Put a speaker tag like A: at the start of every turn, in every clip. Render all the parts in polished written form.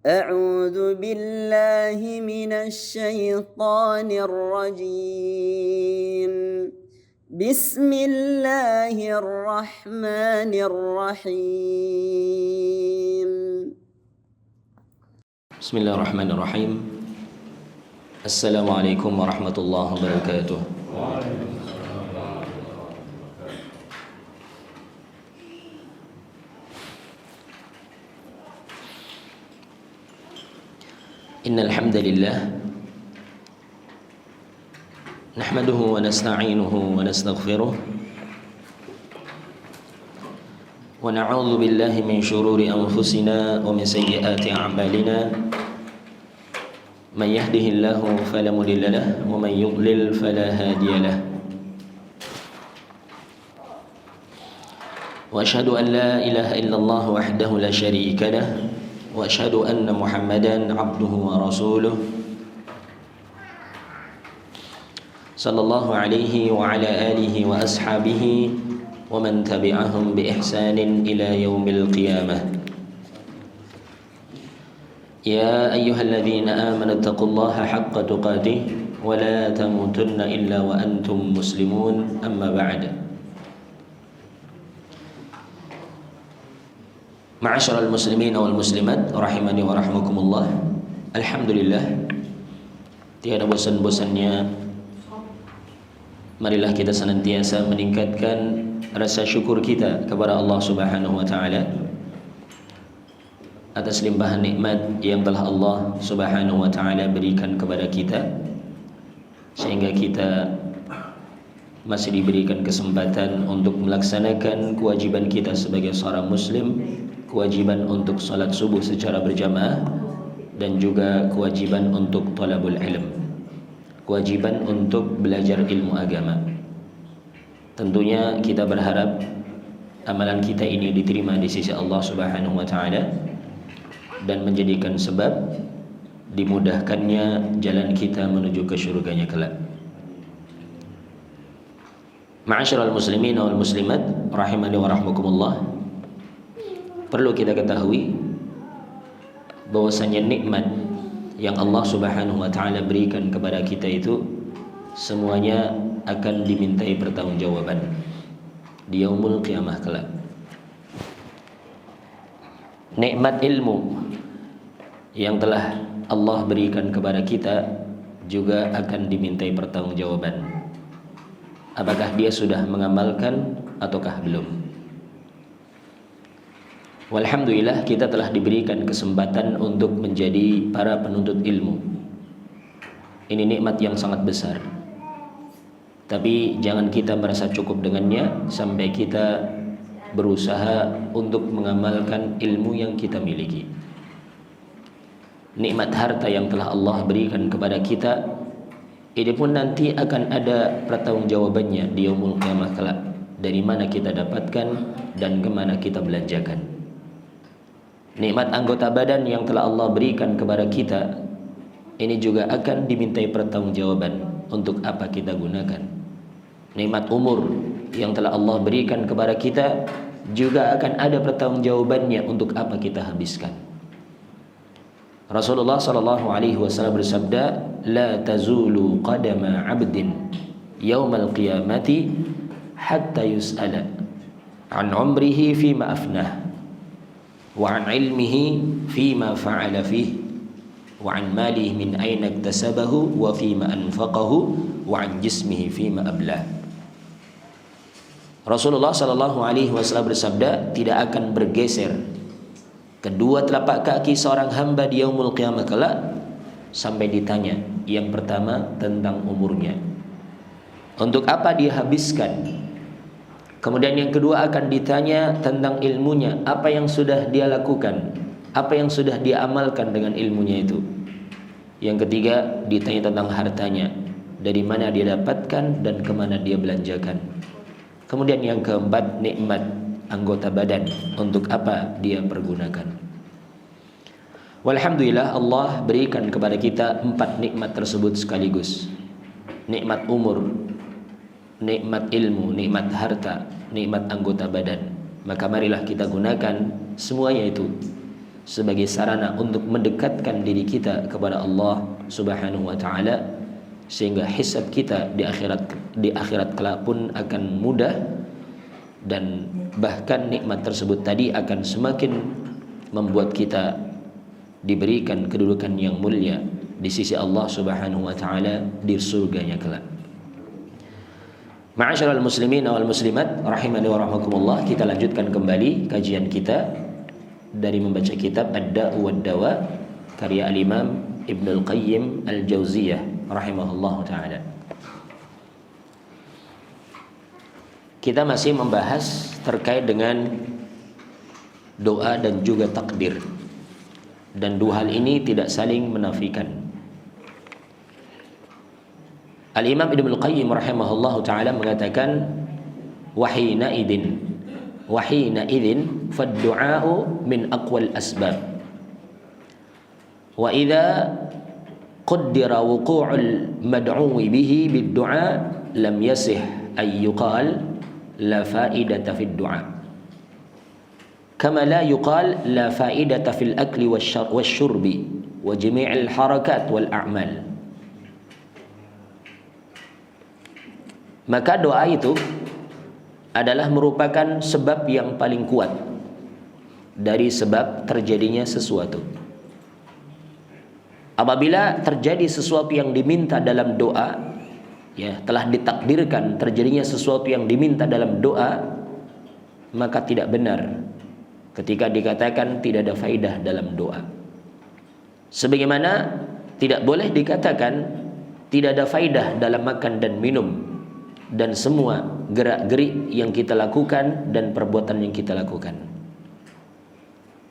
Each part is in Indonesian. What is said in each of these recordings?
A: أعوذ بالله من الشيطان الرجيم بسم الله الرحمن الرحيم
B: بسم الله الرحمن الرحيم السلام عليكم ورحمة الله وبركاته. إن الحمد لله نحمده ونستعينه ونستغفره ونعوذ بالله من شرور أنفسنا ومن سيئات أعمالنا من يهده الله فلا مضل له ومن يضلل فلا هادي له وأشهد أن لا إله إلا الله وحده لا شريك له وأشهد أن محمدا عبده ورسوله صلى الله عليه وعلى آله وأصحابه ومن تبعهم بإحسان إلى يوم القيامة. يا أيها الذين آمنوا اتقوا الله حق تقاته ولا تموتن إلا وأنتم مسلمون. أما بعد. Ma'asyiral muslimin wal muslimat rahimani wa rahmakumullah. Alhamdulillah, tiada bosan-bosannya marilah kita senantiasa meningkatkan rasa syukur kita kepada Allah Subhanahu wa taala atas limpahan nikmat yang telah Allah Subhanahu wa taala berikan kepada kita, sehingga kita masih diberikan kesempatan untuk melaksanakan kewajiban kita sebagai seorang muslim, kewajiban untuk salat subuh secara berjamaah, dan juga kewajiban untuk talabul ilm, kewajiban untuk belajar ilmu agama. Tentunya kita berharap amalan kita ini diterima di sisi Allah Subhanahu wa taala dan menjadikan sebab dimudahkannya jalan kita menuju ke syurganya kelak. Ma'asyiral muslimin wal muslimat rahimani wa rahmakumullah. Perlu kita ketahui bahwasanya nikmat yang Allah Subhanahu wa taala berikan kepada kita itu semuanya akan dimintai pertanggungjawaban di yaumul qiyamah kelak. Nikmat ilmu yang telah Allah berikan kepada kita juga akan dimintai pertanggungjawaban. Apakah dia sudah mengamalkan ataukah belum? Walhamdulillah, kita telah diberikan kesempatan untuk menjadi para penuntut ilmu. Ini nikmat yang sangat besar. Tapi jangan kita merasa cukup dengannya sampai kita berusaha untuk mengamalkan ilmu yang kita miliki. Nikmat harta yang telah Allah berikan kepada kita, ini pun nanti akan ada pertanggungjawabannya di yaumul qiyamah kelak. Dari mana kita dapatkan dan kemana kita belanjakan. Nikmat anggota badan yang telah Allah berikan kepada kita, ini juga akan dimintai pertanggungjawaban untuk apa kita gunakan. Nikmat umur yang telah Allah berikan kepada kita juga akan ada pertanggungjawabannya untuk apa kita habiskan. Rasulullah sallallahu alaihi wasallam bersabda, "La tazulu qadama 'abdin yaumal qiyamati hatta yus'ala an 'umrihi fima afnah wa an ilmihi fima fa'ala fihi wa an malihi min aina iktasabahu wa fima anfaqahu wa an jismihi fima ablah." Rasulullah sallallahu alaihi wasallam bersabda, tidak akan bergeser kedua telapak kaki seorang hamba di yaumul qiyamah kelak sampai ditanya yang pertama tentang umurnya, untuk apa dia habiskan. Kemudian yang kedua akan ditanya tentang ilmunya, apa yang sudah dia lakukan, apa yang sudah dia amalkan dengan ilmunya itu. Yang ketiga ditanya tentang hartanya, dari mana dia dapatkan dan kemana dia belanjakan. Kemudian yang keempat, nikmat anggota badan, untuk apa dia pergunakan. Walhamdulillah, Allah berikan kepada kita 4 nikmat tersebut sekaligus. Nikmat umur, nikmat ilmu, nikmat harta, nikmat anggota badan. Maka marilah kita gunakan semuanya itu sebagai sarana untuk mendekatkan diri kita kepada Allah Subhanahu wa taala, sehingga hisab kita di akhirat kelak pun akan mudah, dan bahkan nikmat tersebut tadi akan semakin membuat kita diberikan kedudukan yang mulia di sisi Allah Subhanahu wa taala di surganya kelak. Ma'asyiral muslimin wal muslimat rahimani wa rahmakumullah, kita lanjutkan kembali kajian kita dari membaca kitab Ad-Da'u wad-Dawa karya al-Imam Ibnu Al-Qayyim Al-Jauziyah rahimahullahu taala. Kita masih membahas terkait dengan doa dan juga takdir, dan dua hal ini tidak saling menafikan. Al-Imam Ibnu Al-Qayyim rahimahullahu taala mengatakan, wahina idin fad-du'a'u min aqwal asbab, wa idza qaddara wuqu'ul mad'uwi bihi bid-du'a lam yasih ay yuqal la fa'idata fid du'a, kama la yuqal la fa'idata fil akli wasyurbi wa jami'il harakat wal a'mal. Maka doa itu adalah merupakan sebab yang paling kuat dari sebab terjadinya sesuatu. Apabila terjadi sesuatu yang diminta dalam doa, ya, telah ditakdirkan terjadinya sesuatu yang diminta dalam doa, maka tidak benar ketika dikatakan tidak ada faidah dalam doa. Sebagaimana tidak boleh dikatakan tidak ada faidah dalam makan dan minum dan semua gerak-gerik yang kita lakukan dan perbuatan yang kita lakukan.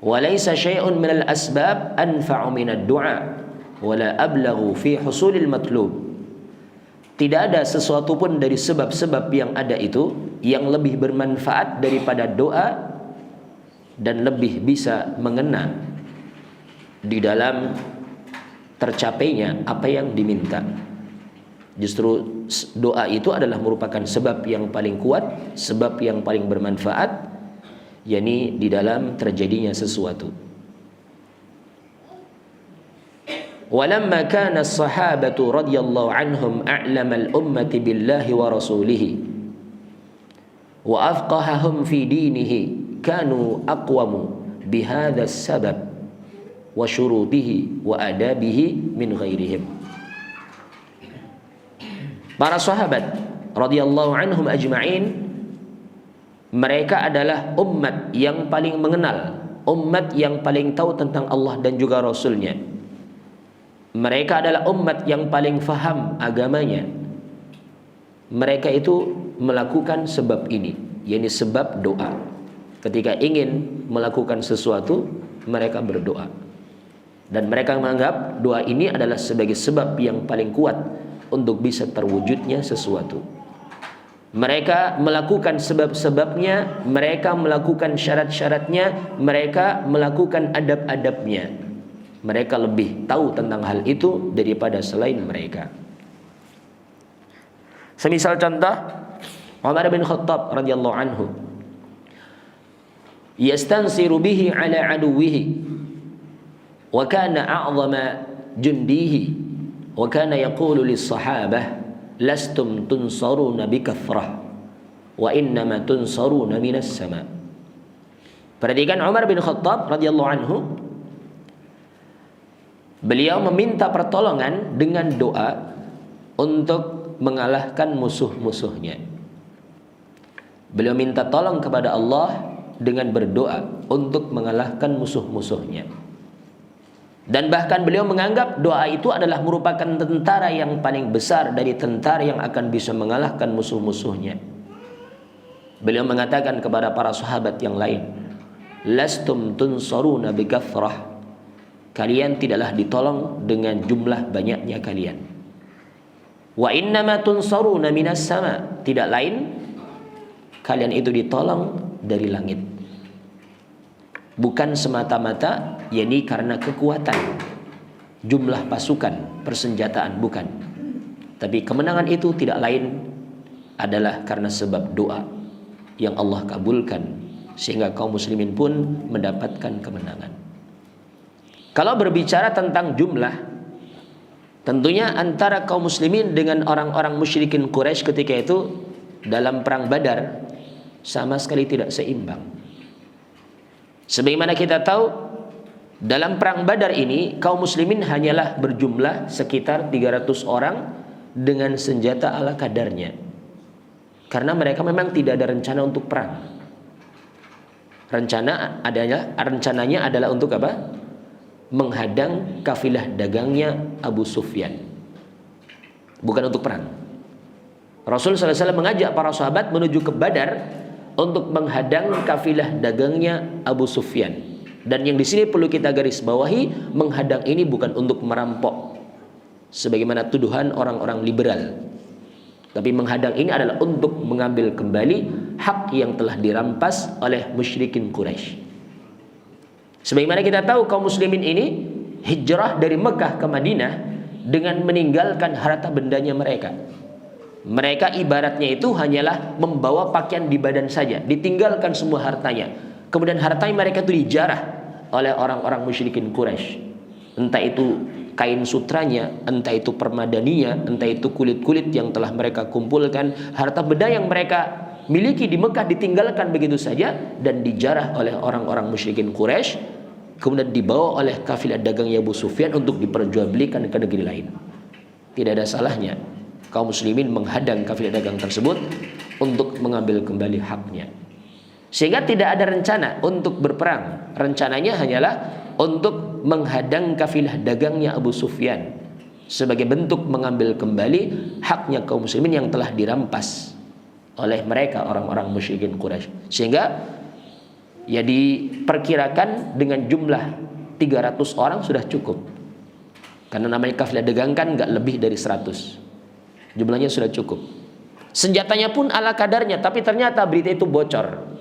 B: Walaysa syai'un minal asbab anfa'u minad du'a wala ablaghu fi husulil matlub. Tidak ada sesuatu pun dari sebab-sebab yang ada itu yang lebih bermanfaat daripada doa dan lebih bisa mengena di dalam tercapainya apa yang diminta. Justru doa itu adalah merupakan sebab yang paling kuat, sebab yang paling bermanfaat, yakni di dalam terjadinya sesuatu. Walamma kana as-sahabatu radhiyallahu anhum a'lamal ummati billahi wa rasulihi wa afqahahum fi dinihi kanu aqwamu bihadha as-sabab wa syurutihi wa adabihi min ghairihim. Para sahabat radhiyallahu anhum ajma'in, mereka adalah umat yang paling mengenal, umat yang paling tahu tentang Allah dan juga Rasulnya. Mereka adalah umat yang paling faham agamanya. Mereka itu melakukan sebab ini, yakni sebab doa. Ketika ingin melakukan sesuatu, mereka berdoa. Dan mereka menganggap doa ini adalah sebagai sebab yang paling kuat untuk bisa terwujudnya sesuatu. Mereka melakukan sebab-sebabnya, mereka melakukan syarat-syaratnya, mereka melakukan adab-adabnya. Mereka lebih tahu tentang hal itu daripada selain mereka. Semisal contoh Umar bin Khattab radhiyallahu anhu, yastansiru bihi ala aduwihi wa kana a'zama jundihi wa kana yaqulu lis-sahabah lastum tunsaruna bikathrah wa innama tunsaruna minas sama. Perhatikan Umar bin Khattab radhiyallahu anhu, beliau meminta pertolongan dengan doa untuk mengalahkan musuh-musuhnya. Beliau minta tolong kepada Allah dengan berdoa untuk mengalahkan musuh-musuhnya. Dan bahkan beliau menganggap doa itu adalah merupakan tentara yang paling besar dari tentara yang akan bisa mengalahkan musuh-musuhnya. Beliau mengatakan kepada para sahabat yang lain, lastum tunsaruna bikathrah, kalian tidaklah ditolong dengan jumlah banyaknya kalian. Wa innama tunsaruna minas sama, tidak lain kalian itu ditolong dari langit. Bukan semata-mata yakni karena kekuatan jumlah pasukan persenjataan, bukan. Tapi kemenangan itu tidak lain adalah karena sebab doa yang Allah kabulkan, sehingga kaum muslimin pun mendapatkan kemenangan. Kalau berbicara tentang jumlah, tentunya antara kaum muslimin dengan orang-orang musyrikin Quraisy ketika itu dalam perang Badar sama sekali tidak seimbang. Sebagaimana kita tahu, dalam perang Badar ini kaum muslimin hanyalah berjumlah sekitar 300 orang dengan senjata ala kadarnya. Karena mereka memang tidak ada rencana untuk perang. Rencananya adalah untuk apa? Menghadang kafilah dagangnya Abu Sufyan, bukan untuk perang. Rasul SAW mengajak para sahabat menuju ke Badar untuk menghadang kafilah dagangnya Abu Sufyan. Dan yang di sini perlu kita garis bawahi, menghadang ini bukan untuk merampok sebagaimana tuduhan orang-orang liberal, tapi menghadang ini adalah untuk mengambil kembali hak yang telah dirampas oleh musyrikin Quraisy. Sebagaimana kita tahu, kaum muslimin ini hijrah dari Mekah ke Madinah dengan meninggalkan harta bendanya mereka. Mereka ibaratnya itu hanyalah membawa pakaian di badan saja, ditinggalkan semua hartanya. Kemudian hartanya mereka itu dijarah oleh orang-orang musyrikin Quraisy. Entah itu kain sutranya, entah itu permadaninya, entah itu kulit-kulit yang telah mereka kumpulkan, harta benda yang mereka miliki di Mekah ditinggalkan begitu saja dan dijarah oleh orang-orang musyrikin Quraisy. Kemudian dibawa oleh kafilah dagangnya Abu Sufyan untuk diperjualbelikan ke negeri lain. Tidak ada salahnya kaum muslimin menghadang kafilah dagang tersebut untuk mengambil kembali haknya. Sehingga tidak ada rencana untuk berperang. Rencananya hanyalah untuk menghadang kafilah dagangnya Abu Sufyan sebagai bentuk mengambil kembali haknya kaum muslimin yang telah dirampas oleh mereka orang-orang musyrikin Quraisy. Sehingga ya diperkirakan dengan jumlah 300 orang sudah cukup. Karena namanya kafilah dagang kan nggak lebih dari 100. Jumlahnya sudah cukup. Senjatanya pun ala kadarnya, tapi ternyata berita itu bocor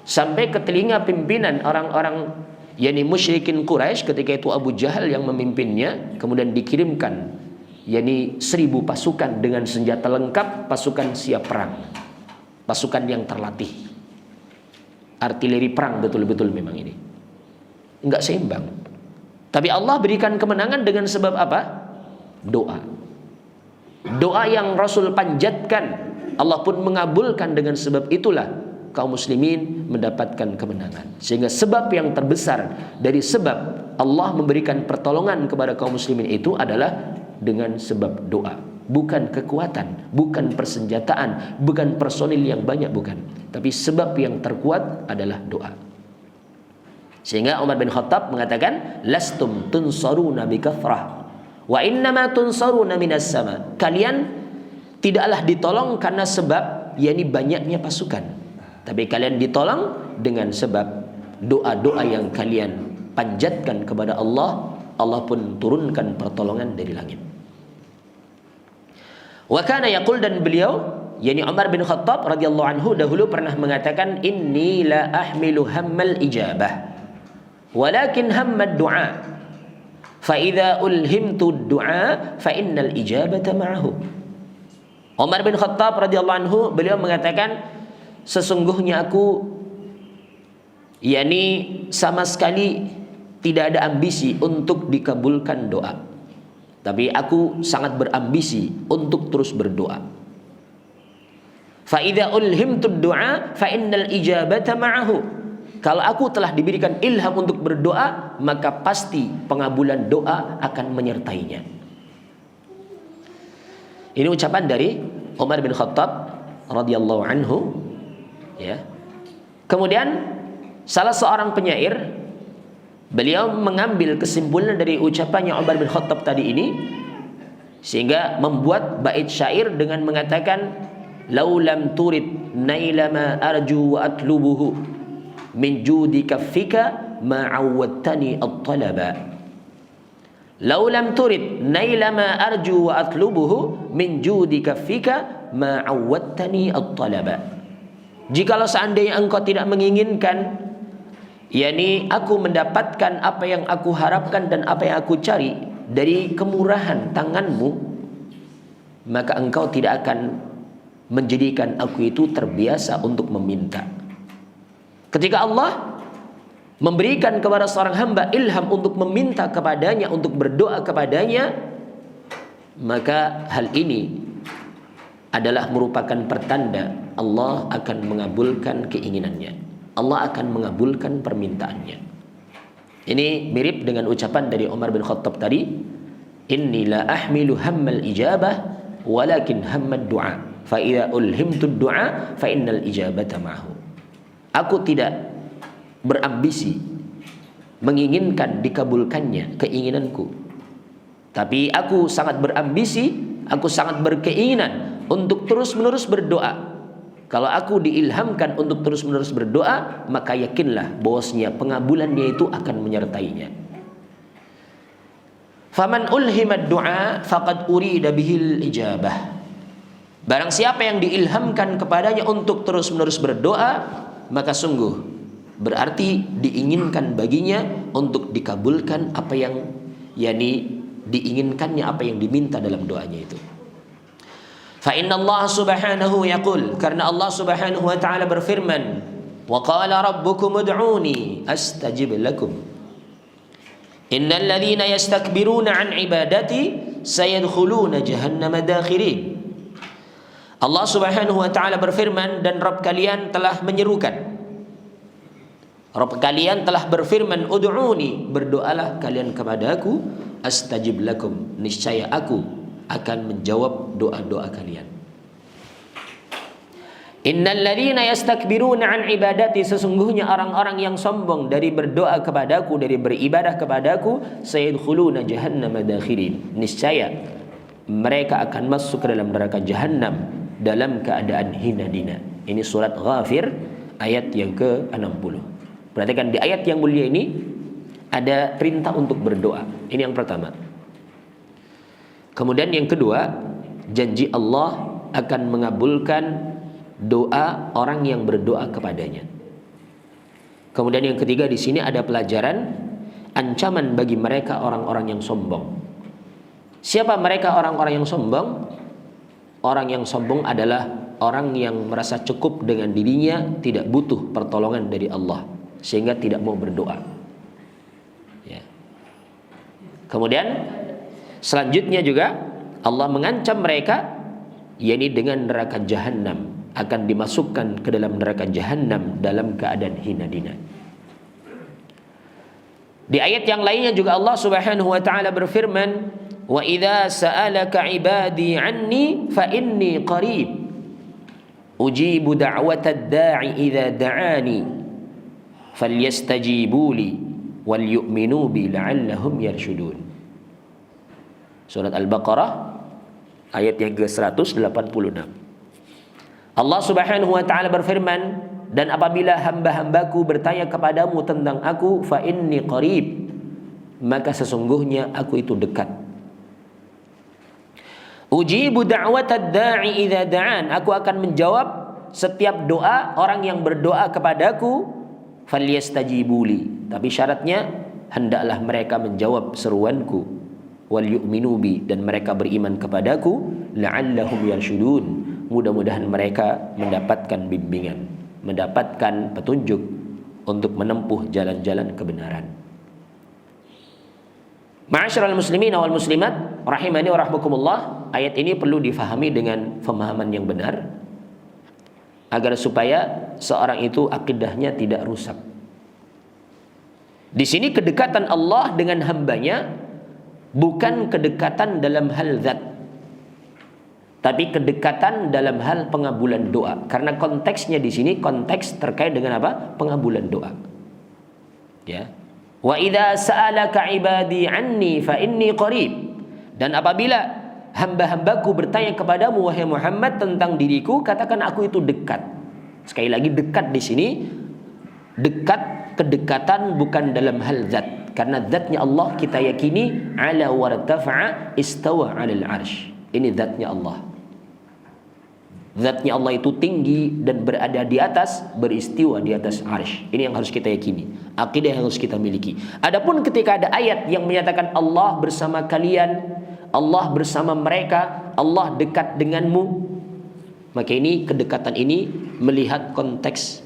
B: sampai ke telinga pimpinan orang-orang yakni musyrikin Quraisy ketika itu Abu Jahal yang memimpinnya. Kemudian dikirimkan yakni 1000 pasukan dengan senjata lengkap, pasukan siap perang, pasukan yang terlatih. Artileri perang betul-betul memang ini. Enggak seimbang. Tapi Allah berikan kemenangan dengan sebab apa? Doa. Doa yang Rasul panjatkan, Allah pun mengabulkan. Dengan sebab itulah kaum muslimin mendapatkan kemenangan. Sehingga sebab yang terbesar dari sebab Allah memberikan pertolongan kepada kaum muslimin itu adalah dengan sebab doa. Bukan kekuatan, bukan persenjataan, bukan personil yang banyak, bukan. Tapi sebab yang terkuat adalah doa. Sehingga Umar bin Khattab mengatakan, lastum tunsaruna bikathrah wa innama tunsaruna minas sama. Kalian tidaklah ditolong karena sebab yakni banyaknya pasukan, tapi kalian ditolong dengan sebab doa-doa yang kalian panjatkan kepada Allah. Allah pun turunkan pertolongan dari langit. Wa kana yaqul, dan beliau yakni Umar bin Khattab radhiyallahu anhu dahulu pernah mengatakan, inni la ahmilu hammal ijabah walakin hammad du'a fa idza ulhimtu du'a fa innal ijabata ma'ahu. Umar bin Khattab radhiyallahu anhu beliau mengatakan, sesungguhnya aku yakni sama sekali tidak ada ambisi untuk dikabulkan doa, tapi aku sangat berambisi untuk terus berdoa. Fa idza ulhimtu du'a fa innal ijabata ma'ahu. Kalau aku telah diberikan ilham untuk berdoa, maka pasti pengabulan doa akan menyertainya. Ini ucapan dari Umar bin Khattab radhiyallahu anhu, ya. Kemudian salah seorang penyair, beliau mengambil kesimpulan dari ucapannya Umar bin Khattab tadi ini, sehingga membuat bait syair dengan mengatakan, lau lam turid naila ma arju wa atlubuhu min judi kaffika ma awwadtani at-talaba. Lau lam turid naila ma arju wa atlubuhu min judi kaffika ma awwadtani at-talaba. Jikalau seandainya engkau tidak menginginkan yakni aku mendapatkan apa yang aku harapkan dan apa yang aku cari dari kemurahan tanganmu, maka engkau tidak akan menjadikan aku itu terbiasa untuk meminta. Ketika Allah memberikan kepada seorang hamba ilham untuk meminta kepadanya, untuk berdoa kepadanya, maka hal ini adalah merupakan pertanda Allah akan mengabulkan keinginannya, Allah akan mengabulkan permintaannya. Ini mirip dengan ucapan dari Umar bin Khattab tadi, inni la ahmilu hammal ijabah walakin hammad du'a fa idza ulhimtu du'a fa innal ijabata ma'hu. Aku tidak berambisi menginginkan dikabulkannya keinginanku, tapi aku sangat berambisi, aku sangat berkeinginan untuk terus-menerus berdoa. Kalau aku diilhamkan untuk terus-menerus berdoa, maka yakinlah bahwasanya pengabulannya itu akan menyertainya. Faman ulhimad du'a faqad urida bihil ijabah. Barang siapa yang diilhamkan kepadanya untuk terus-menerus berdoa, maka sungguh berarti diinginkan baginya untuk dikabulkan apa yang diinginkannya, apa yang diminta dalam doanya itu. Fa inna Allah subhanahu yaqul, karena Allah subhanahu wa ta'ala berfirman, wa qala rabbukum ud'uni astajib lakum innal ladzina yastakbiruna an ibadati sayadkhuluna jahannama dakhirin. Allah subhanahu wa ta'ala berfirman, dan Rabb kalian telah menyerukan, Rabb kalian telah berfirman, ud'uni, berdoalah kalian kepadaku, astajib lakum, niscaya aku akan menjawab doa-doa kalian. Innal ladzina yastakbiruna an ibadati, sesungguhnya orang-orang yang sombong dari berdoa kepadaku, dari beribadah kepadaku, sayadkhuluna jahannama dakhirin, niscaya mereka akan masuk ke dalam neraka jahannam dalam keadaan hina dina. Ini surat Ghafir ayat yang ke-60. Perhatikan di ayat yang mulia ini ada perintah untuk berdoa. Ini yang pertama. Kemudian yang kedua, janji Allah akan mengabulkan doa orang yang berdoa kepadanya. Kemudian yang ketiga, di sini ada pelajaran ancaman bagi mereka orang-orang yang sombong. Siapa mereka orang-orang yang sombong? Orang yang sombong adalah orang yang merasa cukup dengan dirinya, tidak butuh pertolongan dari Allah, sehingga tidak mau berdoa. Ya. Kemudian selanjutnya juga Allah mengancam mereka, yakni dengan neraka jahanam, akan dimasukkan ke dalam neraka jahanam dalam keadaan hina dina. Di ayat yang lainnya juga Allah Subhanahu wa taala berfirman, wa idza sa'alaka ibadi anni fa inni qarib ujibu da'watad da'i idza da'ani falyastajibuli wal yu'minu bi la'allahum yarshudun. Surat Al-Baqarah ayat yang ke-186. Allah Subhanahu wa taala berfirman, dan apabila hamba-hambaku bertanya kepadamu tentang aku, fa inni qarib, maka sesungguhnya aku itu dekat. Ujibu da'watad da'i idza da'an, aku akan menjawab setiap doa orang yang berdoa kepadaku, falyastajibuli, tapi syaratnya hendaklah mereka menjawab seruanku, wal yu'minu bi, dan mereka beriman kepadaku, la'allahum yarshudun, mudah-mudahan mereka mendapatkan bimbingan, mendapatkan petunjuk untuk menempuh jalan-jalan kebenaran. Ma'asyiral muslimin wal muslimat rahimani wa rahmakumullah, ayat ini perlu difahami dengan pemahaman yang benar agar supaya seorang itu akidahnya tidak rusak. Di sini kedekatan Allah dengan hambanya bukan kedekatan dalam hal zat, tapi kedekatan dalam hal pengabulan doa. Karena konteksnya di sini konteks terkait dengan apa? Pengabulan doa. Ya. Wa idza sa'alaka ibadi anni fa inni qarib. Dan apabila hamba-hambaku bertanya kepadamu wahai Muhammad tentang diriku, katakan aku itu dekat. Sekali lagi, dekat di sini dekat, kedekatan bukan dalam hal zat. Karena zatnya Allah kita yakini ala wartafa'a istawa 'alal 'arsy. Ini zatnya Allah. Zatnya Allah itu tinggi dan berada di atas, beristiwa di atas arsy. Ini yang harus kita yakini, akidah yang harus kita miliki. Adapun ketika ada ayat yang menyatakan Allah bersama kalian, Allah bersama mereka, Allah dekat denganmu, maka ini kedekatan ini melihat konteks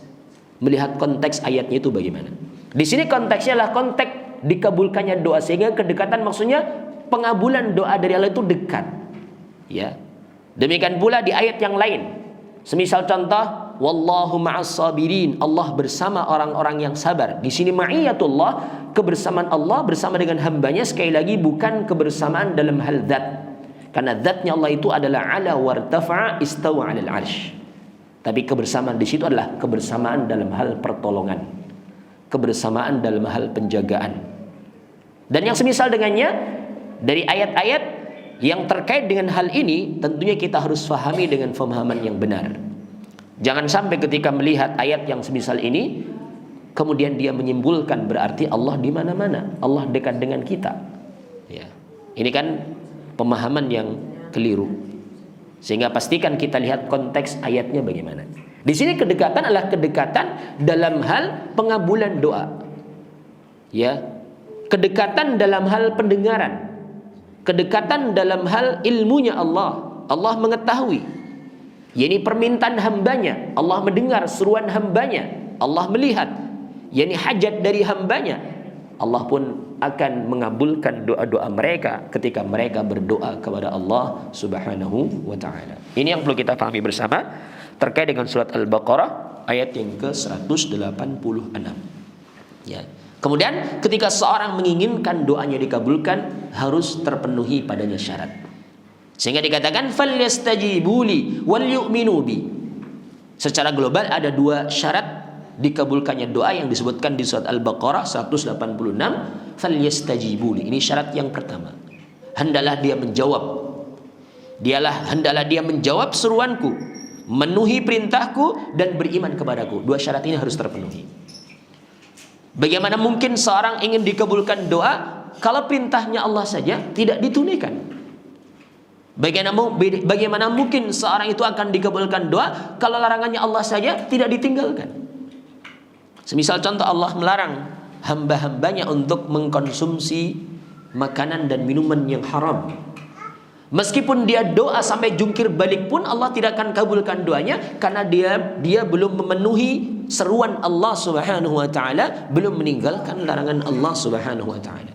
B: ayatnya itu bagaimana. Di sini konteksnya adalah konteks dikabulkannya doa, sehingga kedekatan maksudnya pengabulan doa dari Allah itu dekat. Ya. Demikian pula di ayat yang lain. Semisal contoh, wallahu ma'as sabirin, Allah bersama orang-orang yang sabar. Di sini ma'iyatullah, kebersamaan Allah bersama dengan hambanya, sekali lagi bukan kebersamaan dalam hal zat. Karena zatnya Allah itu adalah ala wartafa'a istawa 'alal 'arsy. Tapi kebersamaan di situ adalah kebersamaan dalam hal pertolongan, kebersamaan dalam hal penjagaan. Dan yang semisal dengannya dari ayat-ayat yang terkait dengan hal ini, tentunya kita harus fahami dengan pemahaman yang benar. Jangan sampai ketika melihat ayat yang semisal ini kemudian dia menyimpulkan berarti Allah di mana-mana, Allah dekat dengan kita. Ya. Ini kan pemahaman yang keliru. Sehingga pastikan kita lihat konteks ayatnya bagaimana. Di sini kedekatan adalah kedekatan dalam hal pengabulan doa. Ya. Kedekatan dalam hal pendengaran. Kedekatan dalam hal ilmunya Allah. Allah mengetahui. Yani permintaan hambanya. Allah mendengar seruan hambanya. Allah melihat. Yani hajat dari hambanya. Allah pun akan mengabulkan doa-doa mereka ketika mereka berdoa kepada Allah Subhanahu wa taala. Ini yang perlu kita pahami bersama terkait dengan surat Al-Baqarah ayat yang ke-186. Ya. Kemudian ketika seorang menginginkan doanya dikabulkan harus terpenuhi padanya syarat. Sehingga dikatakan falyastajibuli wal yu'minu bi. Secara global ada dua syarat dikabulkannya doa yang disebutkan di surat Al-Baqarah 186, falyastajibuli. Ini syarat yang pertama. Hendaklah dia menjawab. Hendaklah dia menjawab seruanku, memenuhi perintahku dan beriman kepadaku. Dua syarat ini harus terpenuhi. Bagaimana mungkin seorang ingin dikabulkan doa kalau perintahnya Allah saja tidak ditunaikan? Bagaimana mungkin seorang itu akan dikabulkan doa kalau larangannya Allah saja tidak ditinggalkan? Semisal contoh Allah melarang hamba-hambanya untuk mengkonsumsi makanan dan minuman yang haram. Meskipun dia doa sampai jungkir balik pun Allah tidak akan kabulkan doanya karena dia belum memenuhi seruan Allah Subhanahu wa taala, belum meninggalkan larangan Allah Subhanahu wa taala.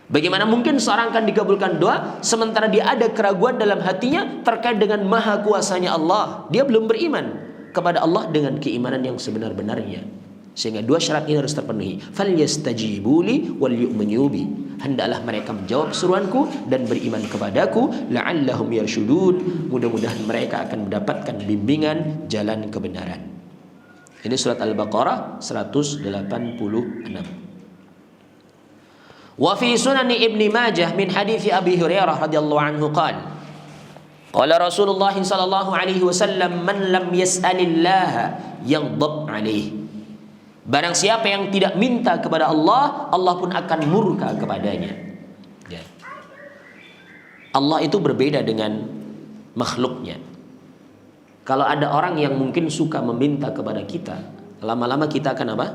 B: Bagaimana mungkin seorang akan dikabulkan doa sementara dia ada keraguan dalam hatinya terkait dengan maha kuasanya Allah? Dia belum beriman kepada Allah dengan keimanan yang sebenar-benarnya. Sehingga dua syarat ini harus terpenuhi. Falyastajibuli wal yu'minu bi. Hendaklah mereka menjawab seruanku dan beriman kepadaku, la'allahum yarsyudun. Mudah-mudahan mereka akan mendapatkan bimbingan jalan kebenaran. Ini surat Al-Baqarah 186. Wa fi sunani Ibnu Majah min hadits Abi Hurairah radhiyallahu anhu qala qala Rasulullah sallallahu alaihi wasallam man lam yas'alillaha yaghdab alaihi. Barang siapa yang tidak minta kepada Allah, Allah pun akan murka kepadanya. Ya. Allah itu berbeda dengan makhluknya. Kalau ada orang yang mungkin suka meminta kepada kita, lama-lama kita akan apa?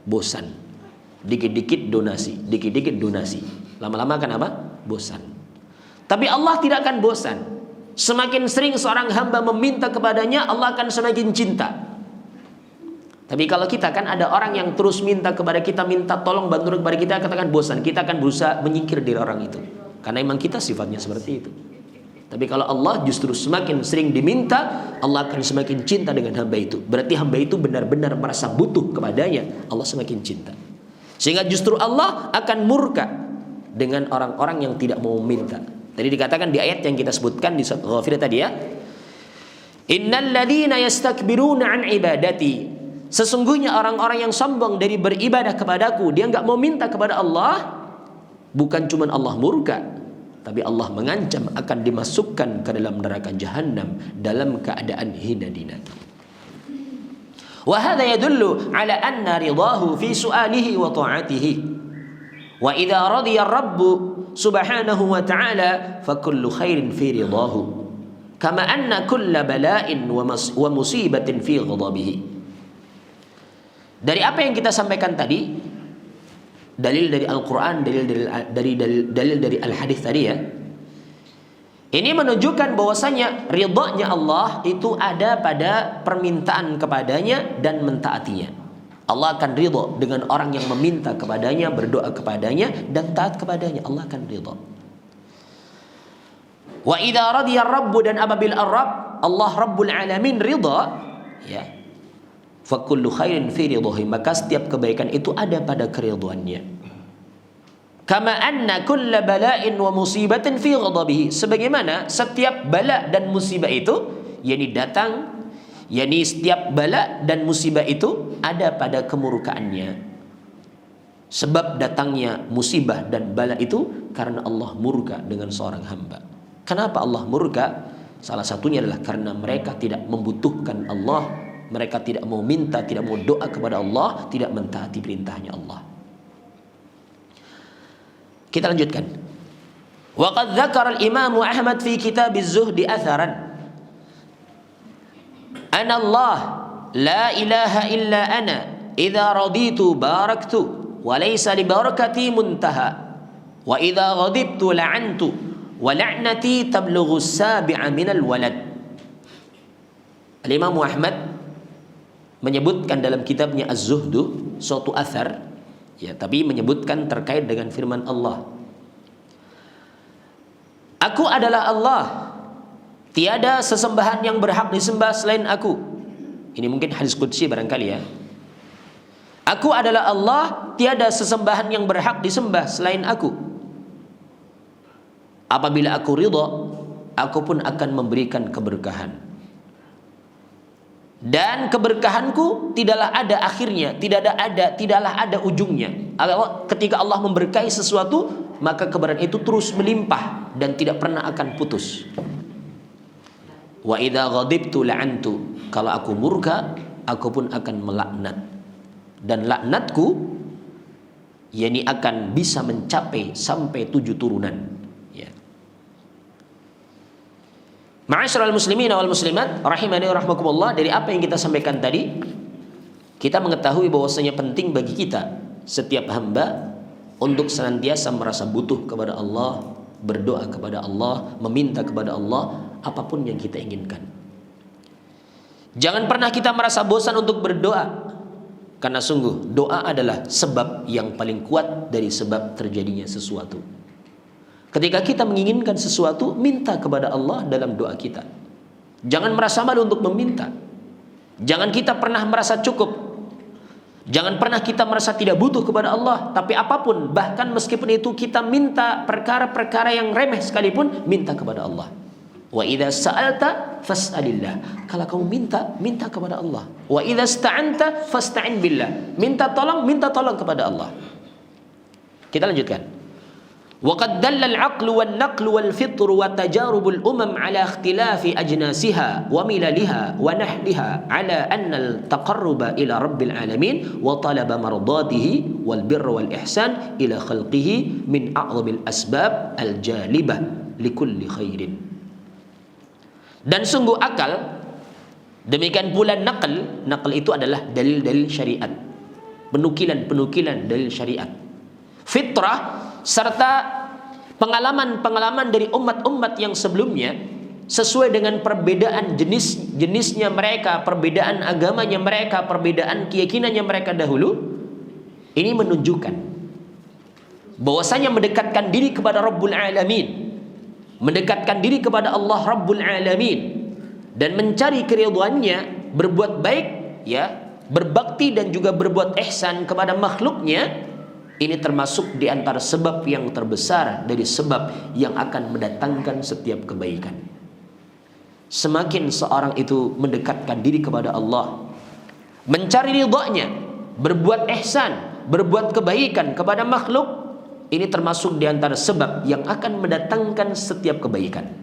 B: Bosan. Dikit-dikit donasi, dikit-dikit donasi. Lama-lama akan apa? Bosan. Tapi Allah tidak akan bosan. Semakin sering seorang hamba meminta kepadanya, Allah akan semakin cinta. Tapi kalau kita kan ada orang yang terus minta kepada kita, minta tolong bantu kepada kita, katakan bosan, kita akan berusaha menyingkir dari orang itu. Karena memang kita sifatnya seperti itu. Tapi kalau Allah justru semakin sering diminta, Allah akan semakin cinta dengan hamba itu. Berarti hamba itu benar-benar merasa butuh kepadanya, Allah semakin cinta. Sehingga justru Allah akan murka dengan orang-orang yang tidak mau meminta. Tadi dikatakan di ayat yang kita sebutkan di surat Ghafir tadi ya. Innal ladzina yastakbiruna an ibadati. Sesungguhnya orang-orang yang sombong dari beribadah kepadaku, dia enggak mau minta kepada Allah, bukan cuma Allah murka, tapi Allah mengancam akan dimasukkan ke dalam neraka jahanam dalam keadaan hina dina. Wa hadha yadullu ala anna ridahu fi su'alihi wa ta'atihi. Wa idza radiya ar-rabb subhanahu wa ta'ala fa kullu khairin fi ridahu. Kama anna kulla bala'in wa musibatin fi ghadabihi. Dari apa yang kita sampaikan tadi, dalil dari Al-Quran, dalil dari Al-Hadis tadi ya, ini menunjukkan bahwasanya ridhanya Allah itu ada pada permintaan kepadanya dan mentaatinya. Allah akan ridha dengan orang yang meminta kepadanya, berdoa kepadanya dan taat kepadanya. Allah akan ridha. Wa idza radiya ar-rabb, dan apabila ar-rabb, Allah Rabbul Alamin ridha, ya, fa kullu khairin fi ridhahi, maka setiap kebaikan itu ada pada keridhaannya. Kama anna kulla bala'in wa musibatin fi ghadabihi, sebagaimana setiap bala dan musibah itu yakni datang, yakni setiap bala dan musibah itu ada pada kemurkaannya. Sebab datangnya musibah dan bala itu karena Allah murka dengan seorang hamba. Kenapa Allah murka? Salah satunya adalah karena mereka tidak membutuhkan Allah, mereka tidak mau minta, tidak mau doa kepada Allah, tidak mentaati perintahnya Allah. Kita lanjutkan. Wa qad dzakara al-Imam Ahmad fi kitab az-Zuhd atharan ana Allah la ilaha illa ana idza raditu baraktu wa laysa li barakati muntaha wa idza ghadibtu la'antu wa la'nati tablughu as-sabi'a min al-walad. Al-Imam Ahmad menyebutkan dalam kitabnya Az-Zuhd suatu athar, ya, tapi menyebutkan terkait dengan firman Allah. Aku adalah Allah, tiada sesembahan yang berhak disembah selain aku. Ini mungkin hadis qudsi barangkali, ya. Aku adalah Allah, tiada sesembahan yang berhak disembah selain aku. Apabila aku ridha, aku pun akan memberikan keberkahan. Dan keberkahanku tidaklah ada akhirnya, tidaklah ada ujungnya. Ketika Allah memberkahi sesuatu, maka keberkahan itu terus melimpah dan tidak pernah akan putus. Wa idza ghadibtu la'antu, kalau aku murka, aku pun akan melaknat. Dan laknatku yakni akan bisa mencapai sampai 7 turunan, ya. Ma'asyiral muslimin wal muslimat rahimani wa rahmakumullah, dari apa yang kita sampaikan tadi, kita mengetahui bahwasanya penting bagi kita setiap hamba untuk senantiasa merasa butuh kepada Allah, berdoa kepada Allah, meminta kepada Allah apapun yang kita inginkan. Jangan pernah kita merasa bosan untuk berdoa, karena sungguh doa adalah sebab yang paling kuat dari sebab terjadinya sesuatu. Ketika kita menginginkan sesuatu, minta kepada Allah dalam doa kita. Jangan merasa malu untuk meminta. Jangan kita pernah merasa cukup. Jangan pernah kita merasa tidak butuh kepada Allah. Tapi apapun, bahkan meskipun itu kita minta perkara-perkara yang remeh sekalipun, minta kepada Allah. Wa idza sa'alta fas'alillah. Kalau kamu minta, minta kepada Allah. Wa idza ista'anta fasta'in billah. Minta tolong kepada Allah. Kita lanjutkan. وقد دل العقل والنقل والفطر وتجارب الأمم على اختلاف أجناسها ومللها ونحلها على أن التقرب إلى رب العالمين وطلب مرضاته والبر والإحسان إلى خلقه من أعظم الأسباب الجالبة لكل خير. Dan sungguh akal, demikian pula naql itu adalah dalil-dalil syariat, penukilan dalil syariat, fitrah, serta pengalaman-pengalaman dari umat-umat yang sebelumnya sesuai dengan perbedaan jenisnya mereka, perbedaan agamanya mereka, perbedaan keyakinannya mereka dahulu. Ini menunjukkan bahwasanya mendekatkan diri kepada Rabbul Alamin, mendekatkan diri kepada Allah Rabbul Alamin dan mencari keridhaannya, berbuat baik, ya, berbakti dan juga berbuat ihsan kepada makhluknya. Ini termasuk di antara sebab yang terbesar dari sebab yang akan mendatangkan setiap kebaikan. Semakin seorang itu mendekatkan diri kepada Allah, mencari ridhanya, berbuat ihsan, berbuat kebaikan kepada makhluk, ini termasuk di antara sebab yang akan mendatangkan setiap kebaikan.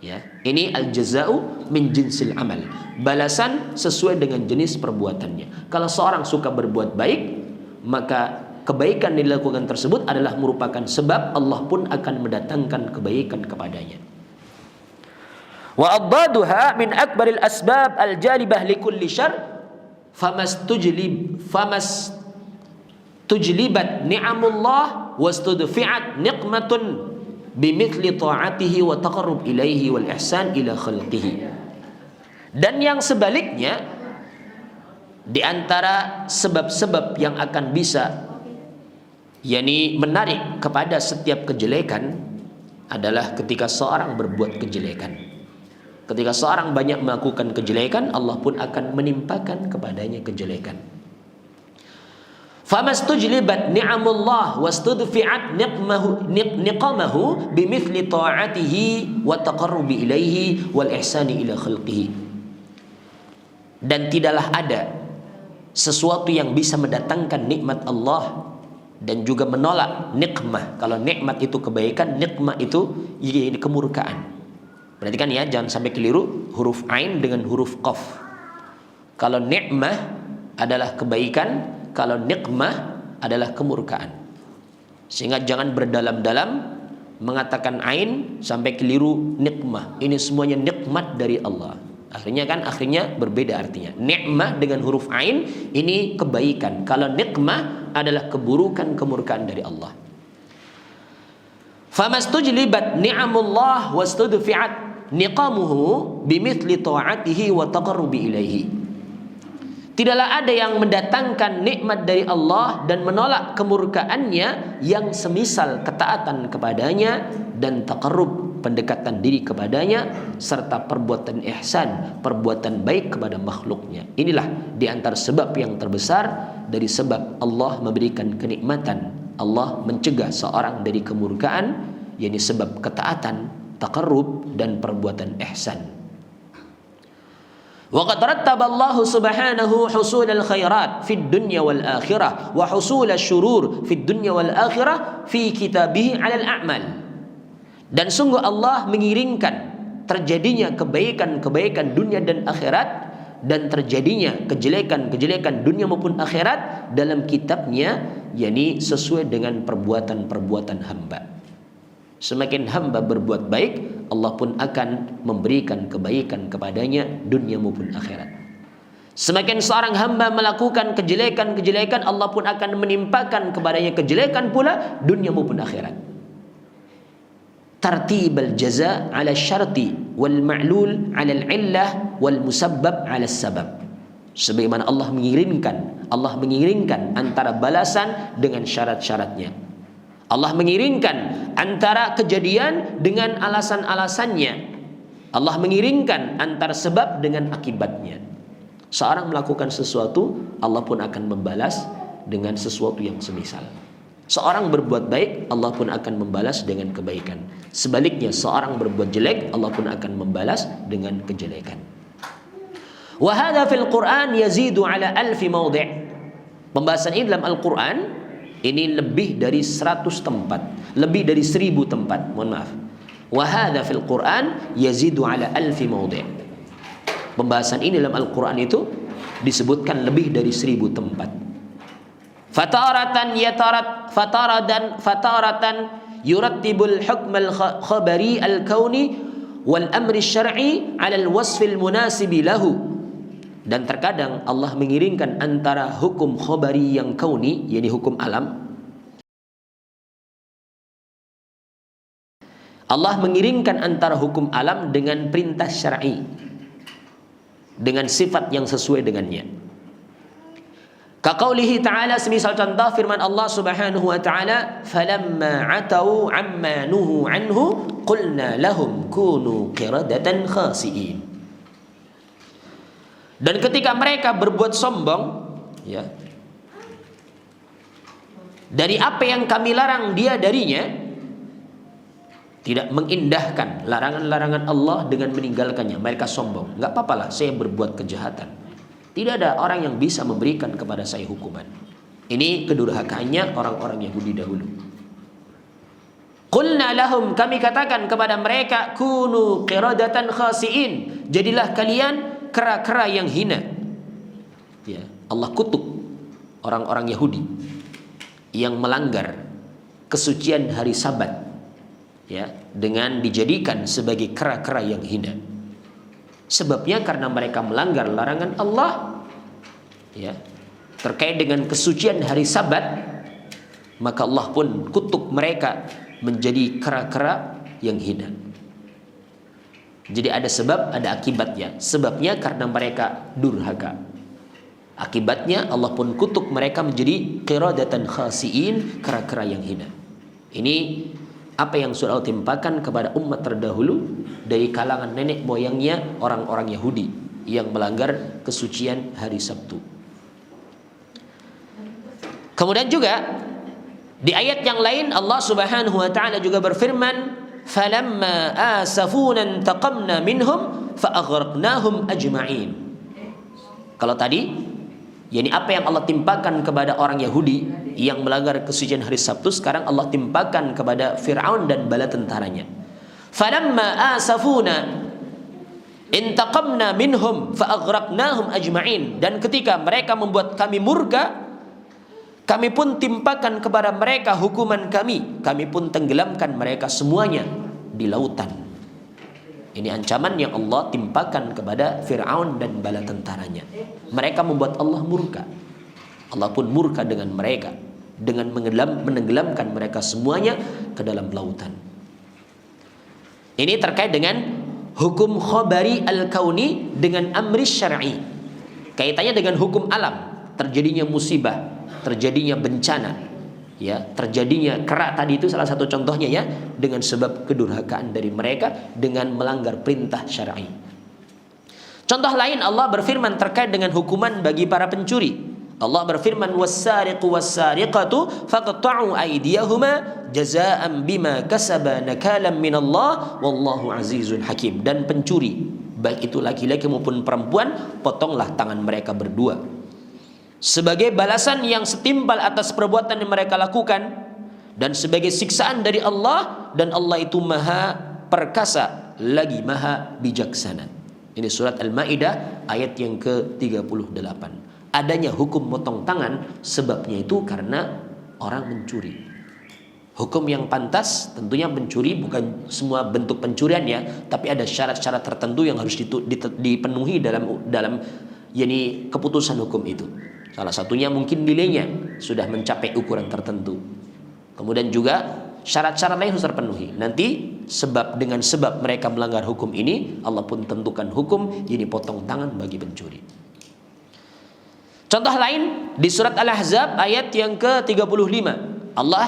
B: Ya, ini al-jaza'u min jinsil amal. Balasan sesuai dengan jenis perbuatannya. Kalau seorang suka berbuat baik, maka kebaikan yang dilakukan tersebut adalah merupakan sebab Allah pun akan mendatangkan kebaikan kepadanya. Wa addaduha min akbaril asbab al-jalibah likulli syarr famastujlibat ni'amullah wastudfi'at niqmatun bimithli ta'atihi wa taqarrub ilaihi wal ihsan ila khalqihi. Dan yang sebaliknya, Di antara sebab-sebab yang akan bisa menarik kepada setiap kejelekan adalah ketika seorang berbuat kejelekan. Ketika seorang banyak melakukan kejelekan, Allah pun akan menimpakan kepadanya kejelekan. Famastujlibat ni'amullah wastudfi'at niqamahu bimithli ta'atihi wa taqarrubi ilaihi wal ihsani ila khalqihi. Dan tidaklah ada sesuatu yang bisa mendatangkan nikmat Allah dan juga menolak nikmah. Kalau nikmat itu kebaikan, nikmah itu kemurkaan. Perhatikan ya, jangan sampai keliru huruf ain dengan huruf qaf. Kalau nikmah adalah kebaikan, kalau nikmah adalah kemurkaan. Sehingga jangan berdalam-dalam mengatakan ain sampai keliru nikmah. Ini semuanya nikmat dari Allah. Akhirnya berbeda artinya. Nikmah dengan huruf ain ini kebaikan. Kalau nikmah adalah keburukan, kemurkaan dari Allah. Famastujlibat ni'amullah wastudfi'at niqamuhu bimithli ta'atihi wa taqarrubi ilaihi. Tidaklah ada yang mendatangkan nikmat dari Allah dan menolak kemurkaannya yang semisal ketaatan kepadanya dan taqarrub, pendekatan diri kepadanya, serta perbuatan ihsan, perbuatan baik kepada makhluknya. Inilah di antara sebab yang terbesar dari sebab Allah memberikan kenikmatan. Allah mencegah seorang dari kemurkaan, yakni sebab ketaatan, taqarrub dan perbuatan ihsan. Wa qad rattaba Allah subhanahu husul al-khairat fid dunya wal akhirah wa husul asy-syurur fid dunya wal akhirah fi kitabih 'ala al-a'mal. Dan sungguh Allah mengiringkan terjadinya kebaikan-kebaikan dunia dan akhirat dan terjadinya kejelekan-kejelekan dunia maupun akhirat dalam kitabnya, yakni sesuai dengan perbuatan-perbuatan hamba. Semakin hamba berbuat baik, Allah pun akan memberikan kebaikan kepadanya dunia maupun akhirat. Semakin seorang hamba melakukan kejelekan-kejelekan, Allah pun akan menimpakan kepadanya kejelekan pula dunia maupun akhirat. Tartibal jaza ala syarti wal ma'lul ala al-illah wal musabbab ala sabab. Sebagaimana Allah mengiringkan antara balasan dengan syarat-syaratnya. Allah mengiringkan antara kejadian dengan alasan-alasannya. Allah mengiringkan antara sebab dengan akibatnya. Seorang melakukan sesuatu, Allah pun akan membalas dengan sesuatu yang semisal. Seorang berbuat baik, Allah pun akan membalas dengan kebaikan. Sebaliknya, seorang berbuat jelek, Allah pun akan membalas dengan kejelekan. Wa hadza fil Qur'an yazidu ala alfi mawdi'. Pembahasan ini dalam Al-Qur'an ini lebih dari 100 tempat, lebih dari 1000 tempat. Mohon maaf. Wa hadza fil Qur'an yazidu ala alfi mawdi'. Pembahasan ini dalam Al-Qur'an itu disebutkan lebih dari 1000 tempat. Fataratan yurattibul hukm al-khabari al-kauni wal amri syar'i 'ala al-wasf al-munasibi lahu. Dan terkadang Allah mengiringkan antara hukum khabari yang kauni, yakni hukum alam. Allah mengiringkan antara hukum alam dengan perintah syar'i, dengan sifat yang sesuai dengannya. Kaqaulihi ta'ala, semisal contoh firman Allah subhanahu wa ta'ala, falamma atau amma nuhu anhu qulna lahum kunu qiradatan khasi'in. Dan ketika mereka berbuat sombong, ya, dari apa yang kami larang dia darinya, tidak mengindahkan larangan-larangan Allah dengan meninggalkannya, mereka sombong. Enggak apa-apalah saya berbuat kejahatan. Tidak ada orang yang bisa memberikan kepada saya hukuman. Ini kedurhakaannya orang-orang Yahudi dahulu. Qulna lahum, kami katakan kepada mereka, kunu qiradatan khasi'in, jadilah kalian kera-kera yang hina. Ya, Allah kutuk orang-orang Yahudi yang melanggar kesucian hari Sabat, ya, dengan dijadikan sebagai kera-kera yang hina. Sebabnya karena mereka melanggar larangan Allah, ya, terkait dengan kesucian hari Sabat, maka Allah pun kutuk mereka menjadi kera-kera yang hina. Jadi ada sebab, ada akibatnya. Sebabnya karena mereka durhaka. Akibatnya Allah pun kutuk mereka menjadi qiradatan khasiin, kera-kera yang hina. Ini apa yang sudah Allah timpakan kepada umat terdahulu dari kalangan nenek moyangnya orang-orang Yahudi yang melanggar kesucian hari Sabtu. Kemudian juga di ayat yang lain Allah Subhanahu wa taala juga berfirman, "Falamma asafuna intaqamna minhum fa'aghraqnahum ajma'in." Kalau tadi yakni apa yang Allah timpakan kepada orang Yahudi yang melanggar kesucian hari Sabtu, sekarang Allah timpakan kepada Fir'aun dan bala tentaranya. Falamma asafuna intaqamna minhum fa'aghraqnahum ajma'in. Dan ketika mereka membuat kami murka, kami pun timpakan kepada mereka hukuman kami. Kami pun tenggelamkan mereka semuanya di lautan. Ini ancaman yang Allah timpakan kepada Fir'aun dan bala tentaranya. Mereka membuat Allah murka. Allah pun murka dengan mereka dengan menenggelamkan mereka semuanya ke dalam lautan. Ini terkait dengan hukum khabari al-kauni dengan amri syar'i. Kaitannya dengan hukum alam, terjadinya musibah, terjadinya bencana, ya, terjadinya kera tadi itu salah satu contohnya ya, dengan sebab kedurhakaan dari mereka dengan melanggar perintah syar'i. Contoh lain Allah berfirman terkait dengan hukuman bagi para pencuri. Allah berfirman, "Was-sariqu was-sariqatu faqta'u aydiyahuma jazaa'an bima kasaba nakalan minallah wallahu azizun hakim." Dan pencuri, baik itu laki-laki maupun perempuan, potonglah tangan mereka berdua sebagai balasan yang setimpal atas perbuatan yang mereka lakukan dan sebagai siksaan dari Allah, dan Allah itu maha perkasa lagi maha bijaksana. Ini surat Al-Maidah ayat yang ke-38. Adanya hukum potong tangan sebabnya itu karena orang mencuri. Hukum yang pantas tentunya pencuri bukan semua bentuk pencurian ya, tapi ada syarat-syarat tertentu yang harus dipenuhi dalam yakni keputusan hukum itu. Salah satunya mungkin nilainya sudah mencapai ukuran tertentu. Kemudian juga syarat-syarat lain harus terpenuhi. Nanti dengan sebab mereka melanggar hukum ini, Allah pun tentukan hukum ini potong tangan bagi pencuri. Contoh lain di surat Al-Ahzab ayat yang ke-35. Allah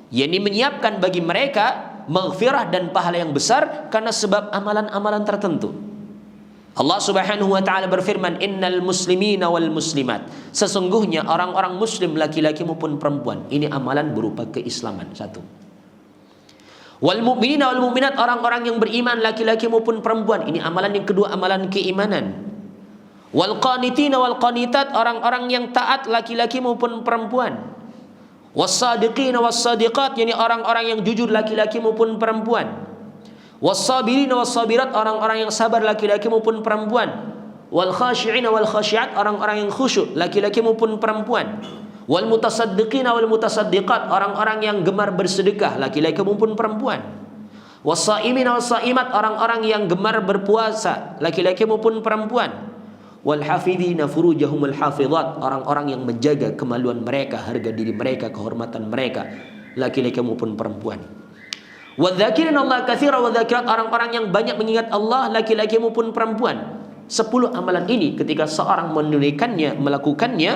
B: yakni menyiapkan bagi mereka maghfirah dan pahala yang besar karena sebab amalan-amalan tertentu. Allah Subhanahu wa taala berfirman, "Innal muslimina wal muslimat." Sesungguhnya orang-orang muslim laki-laki maupun perempuan, ini amalan berupa keislaman satu. Wal mu'minina wal mu'minat, orang-orang yang beriman laki-laki maupun perempuan, ini amalan yang kedua, amalan keimanan. Wal qanitina wal qanitat, orang-orang yang taat laki-laki maupun perempuan. Was-sadiqina was-sadiqat, yakni orang-orang yang jujur laki-laki maupun perempuan. Was-sabirina was-sabirat, orang-orang yang sabar laki-laki maupun perempuan. Wal khashi'ina wal khashi'at, orang-orang yang khusyuk laki-laki maupun perempuan. Wal mutasaddiqina wal mutasaddiqat, orang-orang yang gemar bersedekah laki-laki maupun perempuan. Was-saimina was-saimat, orang-orang yang gemar berpuasa laki-laki maupun perempuan. Wal hafidhina furujahumul hafidhat, orang-orang yang menjaga kemaluan mereka, harga diri mereka, kehormatan mereka laki-laki maupun perempuan. Wadzakirin Allah katsira wadzakirat, orang-orang yang banyak mengingat Allah laki-laki maupun perempuan. 10 amalan ini ketika seorang menunaikannya, melakukannya,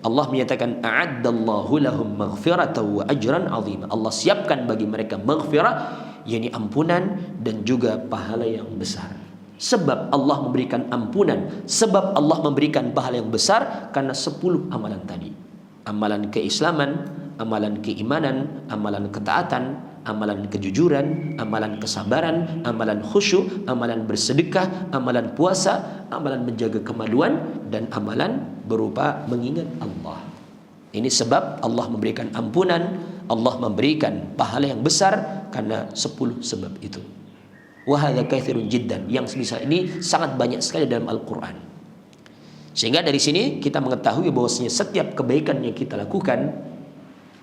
B: Allah menyatakan a'addallahu lahum maghfiratan wa ajran 'azima. Allah siapkan bagi mereka maghfirah, yakni ampunan dan juga pahala yang besar. Sebab Allah memberikan ampunan, sebab Allah memberikan pahala yang besar karena 10 amalan tadi. Amalan keislaman, amalan keimanan, amalan ketaatan, amalan kejujuran, amalan kesabaran, amalan khusyuk, amalan bersedekah, amalan puasa, amalan menjaga kemaluan, dan amalan berupa mengingat Allah. Ini sebab Allah memberikan ampunan, Allah memberikan pahala yang besar karena 10 sebab itu. Wa hadza katsirun jiddan, yang semisal ini sangat banyak sekali dalam Al-Qur'an. Sehingga dari sini kita mengetahui bahwasanya setiap kebaikan yang kita lakukan,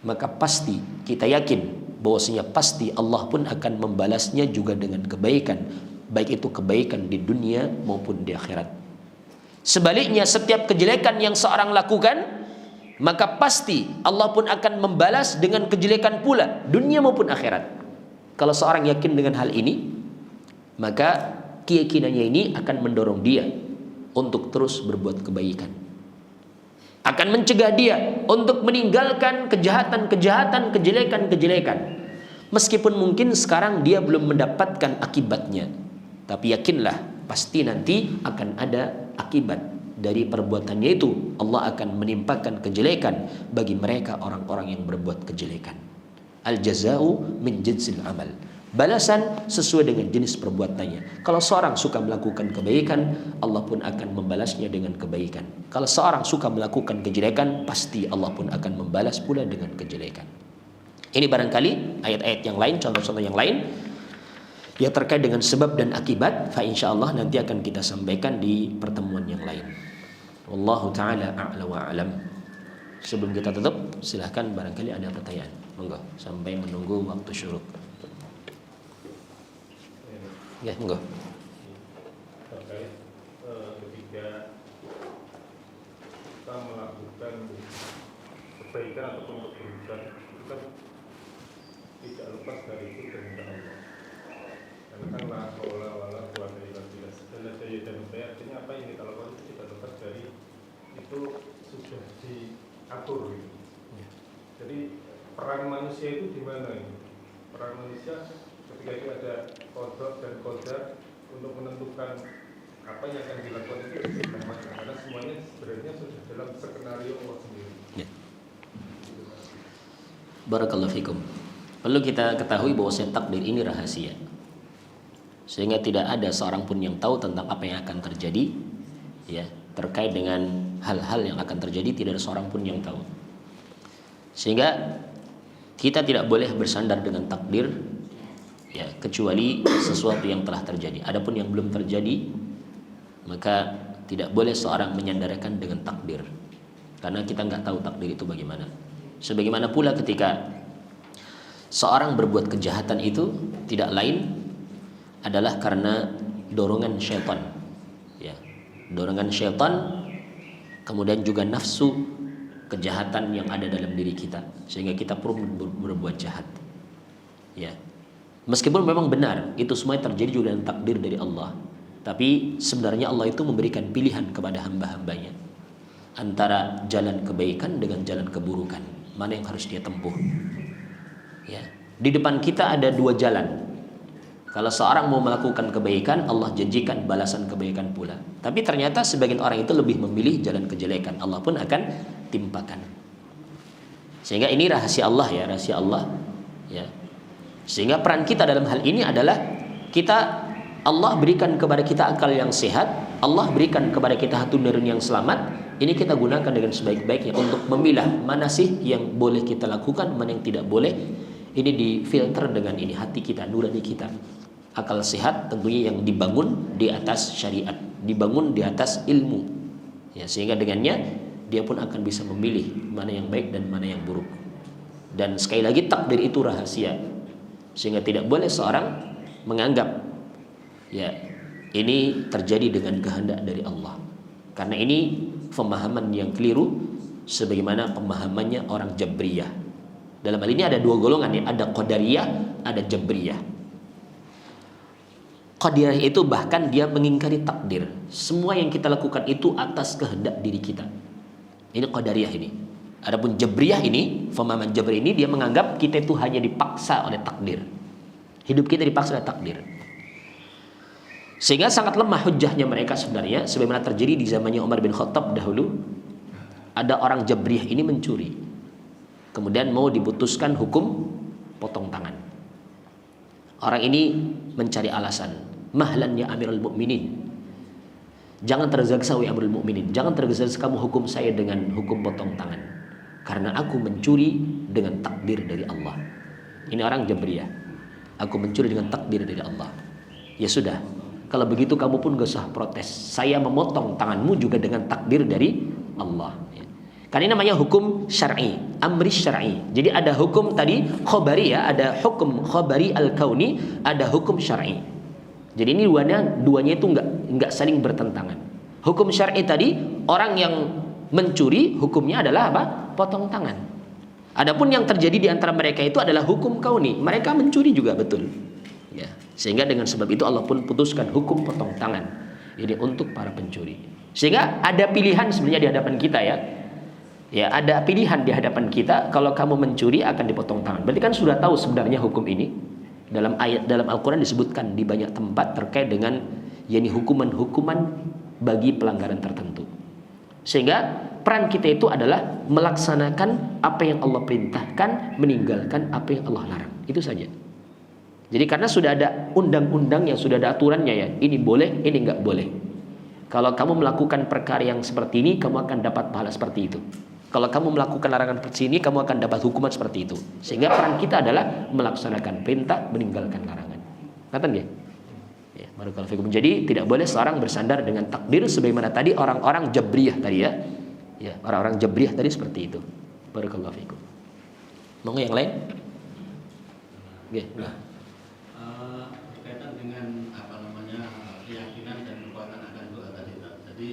B: maka pasti kita yakin bahwasanya pasti Allah pun akan membalasnya juga dengan kebaikan, baik itu kebaikan di dunia maupun di akhirat. Sebaliknya setiap kejelekan yang seorang lakukan, maka pasti Allah pun akan membalas dengan kejelekan pula dunia maupun akhirat. Kalau seorang yakin dengan hal ini, maka keyakinannya ini akan mendorong dia untuk terus berbuat kebaikan. akan mencegah dia untuk meninggalkan kejahatan-kejahatan, kejelekan-kejelekan. Meskipun mungkin sekarang dia belum mendapatkan akibatnya, tapi yakinlah pasti nanti akan ada akibat dari perbuatannya itu. Allah akan menimpakan kejelekan bagi mereka orang-orang yang berbuat kejelekan. Al-jaza'u min jinsil amal. Balasan sesuai dengan jenis perbuatannya. Kalau seorang suka melakukan kebaikan, Allah pun akan membalasnya dengan kebaikan. Kalau seorang suka melakukan kejelekan, pasti Allah pun akan membalas pula dengan kejelekan. Ini barangkali ayat-ayat yang lain, contoh-contoh yang lain ya terkait dengan sebab dan akibat. Fa insyaallah nanti akan kita sampaikan di pertemuan yang lain. Wallahu taala a'la wa a'lam. Sebelum kita tutup, silahkan barangkali ada pertanyaan. Monggo, sampai menunggu waktu syuruk. Ya, monggo.
C: Terkait ketika kita melakukan kebaikan ataupun keburukan, kita tidak lepas dari itu kehendak Allah. Karena kan la haula wala quwwata illa billah. Segala daya dan upaya, artinya apa yang kita lakukan itu tidak lepas dari itu sudah diatur gitu. Jadi peran manusia itu di mana ini? Peran manusia ketika itu ada kodok dan kodar untuk menentukan apa yang akan dilakukan itu sama, karena semuanya sebenarnya sudah dalam skenario Allah sendiri.
B: Ya. Barakallahu fikum. Perlu kita ketahui bahwa takdir ini rahasia, sehingga tidak ada seorang pun yang tahu tentang apa yang akan terjadi, ya, terkait dengan hal-hal yang akan terjadi, tidak ada seorang pun yang tahu. Sehingga kita tidak boleh bersandar dengan takdir, ya, kecuali sesuatu yang telah terjadi. Adapun yang belum terjadi, maka tidak boleh seorang menyandarkan dengan takdir, karena kita nggak tahu takdir itu bagaimana. Sebagaimana pula ketika seorang berbuat kejahatan itu tidak lain adalah karena dorongan syaitan, ya, dorongan syaitan, kemudian juga nafsu kejahatan yang ada dalam diri kita, sehingga kita perlu berbuat jahat, ya. Meskipun memang benar itu semua terjadi juga dengan takdir dari Allah, tapi sebenarnya Allah itu memberikan pilihan kepada hamba-hambanya antara jalan kebaikan dengan jalan keburukan, mana yang harus dia tempuh. Ya, di depan kita ada dua jalan. Kalau seorang mau melakukan kebaikan, Allah janjikan balasan kebaikan pula. Tapi ternyata sebagian orang itu lebih memilih jalan kejelekan, Allah pun akan timpakan. Sehingga ini rahasia Allah, ya, rahasia Allah, ya. Sehingga peran kita dalam hal ini adalah Allah berikan kepada kita akal yang sehat, Allah berikan kepada kita hati nurani yang selamat. Ini kita gunakan dengan sebaik-baiknya untuk memilah mana sih yang boleh kita lakukan, mana yang tidak boleh. Ini difilter dengan ini hati kita, nurani kita. Akal sehat tentunya yang dibangun di atas syariat, dibangun di atas ilmu, ya, sehingga dengannya dia pun akan bisa memilih mana yang baik dan mana yang buruk. Dan sekali lagi takdir itu rahasia, sehingga tidak boleh seorang menganggap, ya, ini terjadi dengan kehendak dari Allah, karena ini pemahaman yang keliru, sebagaimana pemahamannya orang Jabriyah. Dalam hal ini ada dua golongan, ya, ada Qadariyah, ada Jabriyah. Qadariyah itu bahkan dia mengingkari takdir. Semua yang kita lakukan itu atas kehendak diri kita. Ini Qadariyah ini. Adapun Jabriyah ini, pemahaman Jabri ini, dia menganggap kita itu hanya dipaksa oleh takdir. Hidup kita dipaksa oleh takdir. Sehingga sangat lemah hujahnya mereka sebenarnya, sebagaimana terjadi di zamannya Umar bin Khattab dahulu. Ada orang Jabriyah ini mencuri, kemudian mau diputuskan hukum potong tangan. Orang ini mencari alasan, mahlan ya Amirul Mukminin, jangan tergesa-gesa wahai Amirul Mukminin, jangan tergesa-gesa kamu hukum saya dengan hukum potong tangan, karena aku mencuri dengan takdir dari Allah. Ini orang Jabriyah, aku mencuri dengan takdir dari Allah. Ya sudah, kalau begitu kamu pun gak usah protes, saya memotong tanganmu juga dengan takdir dari Allah. Karena ini namanya hukum syar'i, amri syar'i. Jadi ada hukum tadi khabari, ya, ada hukum khabari al-kauni, ada hukum syar'i. Jadi ini duanya itu enggak saling bertentangan. Hukum syar'i tadi, orang yang mencuri hukumnya adalah apa? Potong tangan. Adapun yang terjadi di antara mereka itu adalah hukum kauni. Mereka mencuri juga, betul. Ya, sehingga dengan sebab itu Allah pun putuskan hukum potong tangan. Jadi untuk para pencuri. Sehingga ada pilihan sebenarnya di hadapan kita, ya. Ya, ada pilihan di hadapan kita, kalau kamu mencuri akan dipotong tangan. Berarti kan sudah tahu sebenarnya hukum ini. Dalam ayat dalam Al-Qur'an disebutkan di banyak tempat terkait dengan yakni hukuman-hukuman bagi pelanggaran tertentu. Sehingga peran kita itu adalah melaksanakan apa yang Allah perintahkan, meninggalkan apa yang Allah larang. Itu saja. Jadi karena sudah ada undang-undang yang sudah ada aturannya ya, ini boleh, ini enggak boleh. Kalau kamu melakukan perkara yang seperti ini, kamu akan dapat pahala seperti itu. Kalau kamu melakukan larangan seperti ini, kamu akan dapat hukuman seperti itu. Sehingga peran kita adalah melaksanakan perintah, meninggalkan larangan. Kata nggih? Ya, barakallahu fikum. Jadi tidak boleh seorang bersandar dengan takdir sebagaimana tadi orang-orang Jabriyah tadi ya. Ya, orang-orang Jabriyah tadi seperti itu. Barakallahu fikum. Mau yang lain? Nggih. Nah.
D: Berkaitan dengan apa namanya keyakinan dan kekuatan akan doa tadi. Jadi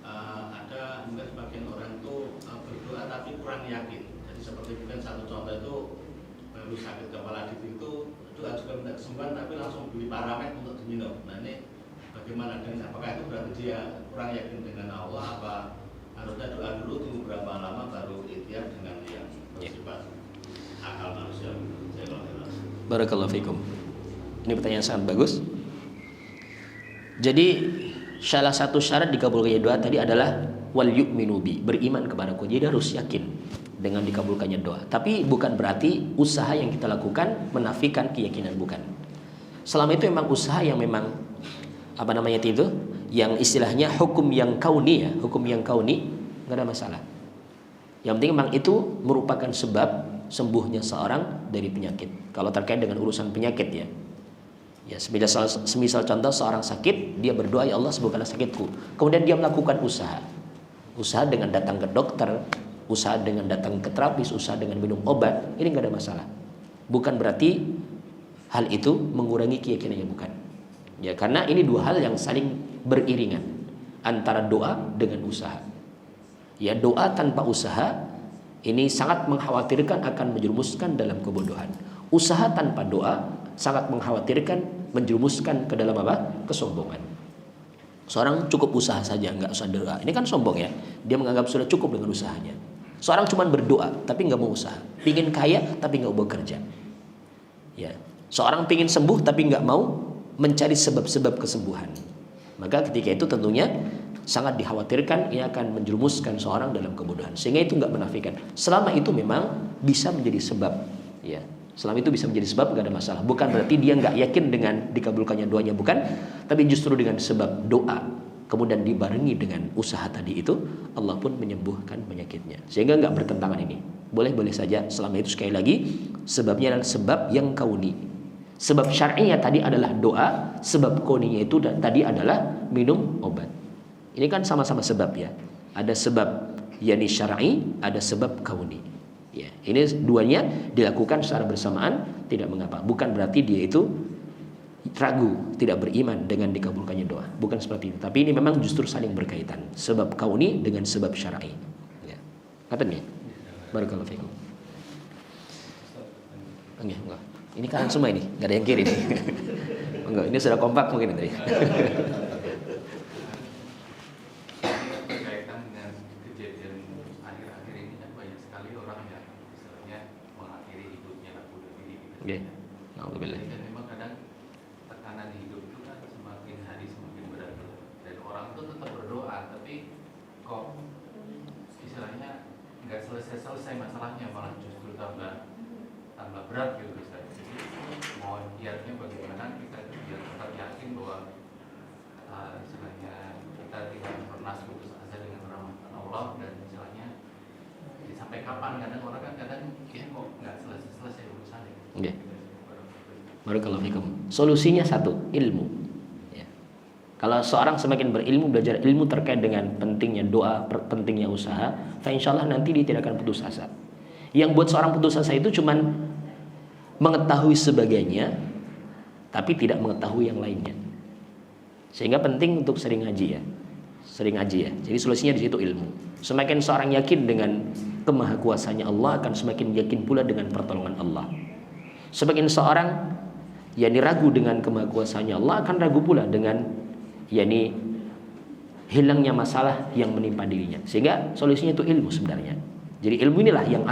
D: ada mungkin sebagian orang itu berdoa tapi kurang yakin. Jadi seperti mungkin satu contoh itu baru sakit kepala itu doa juga minta kesembuhan tapi langsung beli paramet untuk diminum. Nah ini bagaimana dengan apakah itu berarti dia kurang yakin dengan Allah, apa harusnya doa dulu tunggu berapa lama baru ikhtiar dengan yang bersifat akal manusia?
B: Barakallahu fikum. Ini pertanyaan sangat bagus. Jadi salah satu syarat dikabulkannya doa tadi adalah wal yu'minu bi, beriman kepadaku. Jadi harus yakin dengan dikabulkannya doa. Tapi bukan berarti usaha yang kita lakukan menafikan keyakinan, bukan. Selama itu memang usaha yang memang apa namanya itu, yang istilahnya hukum yang kauni ya, hukum yang kauni, nggak ada masalah. Yang penting memang itu merupakan sebab sembuhnya seorang dari penyakit. Kalau terkait dengan urusan penyakit ya. Ya, semisal contoh seorang sakit, dia berdoa, ya Allah sembuhkanlah sakitku. Kemudian dia melakukan usaha. Usaha dengan datang ke dokter, usaha dengan datang ke terapis, usaha dengan minum obat, ini nggak ada masalah. Bukan berarti hal itu mengurangi keyakinannya, bukan. Ya, karena ini dua hal yang saling beriringan antara doa dengan usaha. Ya, doa tanpa usaha ini sangat mengkhawatirkan akan menjerumuskan dalam kebodohan. Usaha tanpa doa sangat mengkhawatirkan menjerumuskan ke dalam apa? Kesombongan. Seorang cukup usaha saja, nggak usah doa. Ini kan sombong ya. Dia menganggap sudah cukup dengan usahanya. Seorang cuma berdoa tapi nggak mau usaha. Pingin kaya tapi nggak mau bekerja. Ya. Seorang pingin sembuh tapi nggak mau mencari sebab-sebab kesembuhan. Maka ketika itu tentunya sangat dikhawatirkan ia akan menjerumuskan seorang dalam kebodohan. Sehingga itu nggak menafikan. Selama itu memang bisa menjadi sebab. Ya. Selama itu bisa menjadi sebab, nggak ada masalah. Bukan berarti dia nggak yakin dengan dikabulkannya doanya, bukan. Tapi justru dengan sebab doa, kemudian dibarengi dengan usaha tadi itu, Allah pun menyembuhkan penyakitnya. Sehingga nggak bertentangan ini. Boleh-boleh saja. Selama itu sekali lagi, sebabnya adalah sebab yang kauni. Sebab syar'inya tadi adalah doa, sebab kauninya itu tadi adalah minum obat. Ini kan sama-sama sebab ya. Ada sebab yakni syar'i, ada sebab kauni. Ya, ini duanya dilakukan secara bersamaan tidak mengapa. Bukan berarti dia itu ragu, tidak beriman dengan dikabulkannya doa. Bukan seperti itu. Tapi ini memang justru saling berkaitan. Sebab kauni dengan sebab syar'i. Ya. Katanya? Barakallahu fikum. Enggak. Ini kanan semua ini, enggak ada yang kiri nih. Enggak, ini sudah kompak mungkin tadi. Okay. Alhamdulillah.
D: Dan memang kadang tekanan hidup itu kan semakin hari semakin berat dan orang itu tetap berdoa tapi kok istilahnya nggak selesai masalahnya, malah justru tambah berat gitu Ustaz. Jadi mau ikhtiarnya bagaimana kita biar tetap yakin bahwa istilahnya kita tidak pernah putus asa dengan rahmat Allah dan istilahnya sampai kapan kadang orang kan kadang ya kok nggak selesai urusannya.
B: Okay. Barakallahu fikum. Solusinya satu, ilmu. Ya. Kalau seorang semakin berilmu, belajar ilmu terkait dengan pentingnya doa, pentingnya usaha, insyaallah nanti dia tidak akan putus asa. Yang buat seorang putus asa itu cuman mengetahui sebagainya, tapi tidak mengetahui yang lainnya. Sehingga penting untuk sering ngaji ya. Sering ngaji ya. Jadi solusinya di situ ilmu. Semakin seorang yakin dengan kemahakuasaannya Allah, akan semakin yakin pula dengan pertolongan Allah. Semakin seorang ragu dengan kemahakuasaannya Allah, akan ragu pula dengan hilangnya masalah yang menimpa dirinya. Sehingga solusinya itu ilmu sebenarnya. Jadi ilmu inilah yang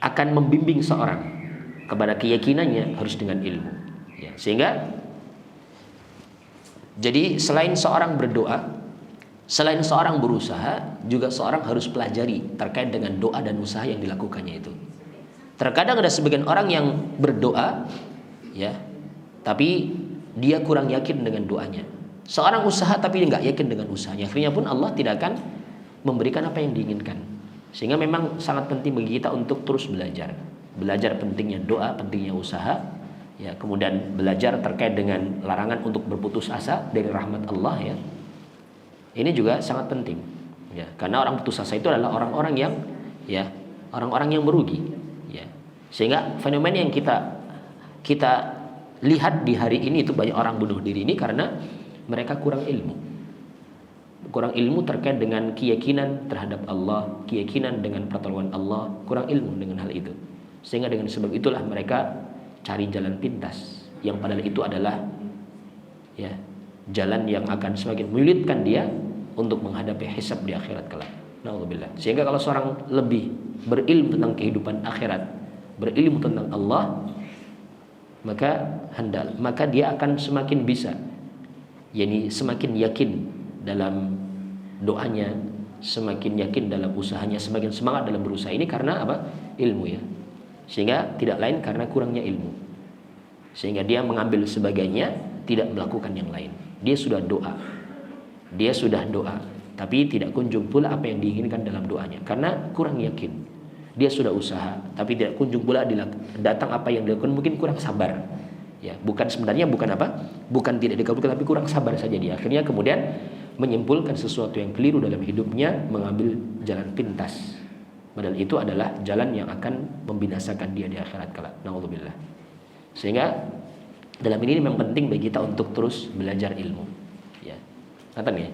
B: akan membimbing seorang kepada keyakinannya harus dengan ilmu. Ya, sehingga jadi selain seorang berdoa, selain seorang berusaha, juga seorang harus pelajari terkait dengan doa dan usaha yang dilakukannya itu. Terkadang ada sebagian orang yang berdoa, ya, tapi dia kurang yakin dengan doanya. Seorang usaha tapi nggak yakin dengan usahanya, akhirnya pun Allah tidak akan memberikan apa yang diinginkan. Sehingga memang sangat penting bagi kita untuk terus belajar pentingnya doa, pentingnya usaha, ya, kemudian belajar terkait dengan larangan untuk berputus asa dari rahmat Allah, ya. Ini juga sangat penting, ya, karena orang putus asa itu adalah orang-orang yang merugi, ya. Sehingga fenomena yang kita lihat di hari ini itu banyak orang bunuh diri ini karena mereka kurang ilmu terkait dengan keyakinan terhadap Allah, keyakinan dengan pertolongan Allah, kurang ilmu dengan hal itu. Sehingga dengan sebab itulah mereka cari jalan pintas, yang padahal itu adalah, ya, jalan yang akan semakin menyulitkan dia untuk menghadapi hisab di akhirat kelak. Nauzubillah. Sehingga kalau seorang lebih berilmu tentang kehidupan akhirat, berilmu tentang Allah, maka dia akan semakin bisa, yakni semakin yakin dalam doanya, semakin yakin dalam usahanya, semakin semangat dalam berusaha. Ini karena apa? Ilmu, ya. Sehingga tidak lain karena kurangnya ilmu. Sehingga dia mengambil sebagainya, tidak melakukan yang lain. Dia sudah doa, tapi tidak kunjung pula apa yang diinginkan dalam doanya karena kurang yakin. Dia sudah usaha, tapi tidak kunjung pula datang apa yang dilakukan, mungkin kurang sabar. Ya, bukan tidak dikabulkan, tapi kurang sabar saja dia. Akhirnya kemudian menyimpulkan sesuatu yang keliru dalam hidupnya, mengambil jalan pintas. Padahal itu adalah jalan yang akan membinasakan dia di akhirat kelak. Nauzubillah. Sehingga dalam ini memang penting bagi kita untuk terus belajar ilmu. Ya. Ngerti ya?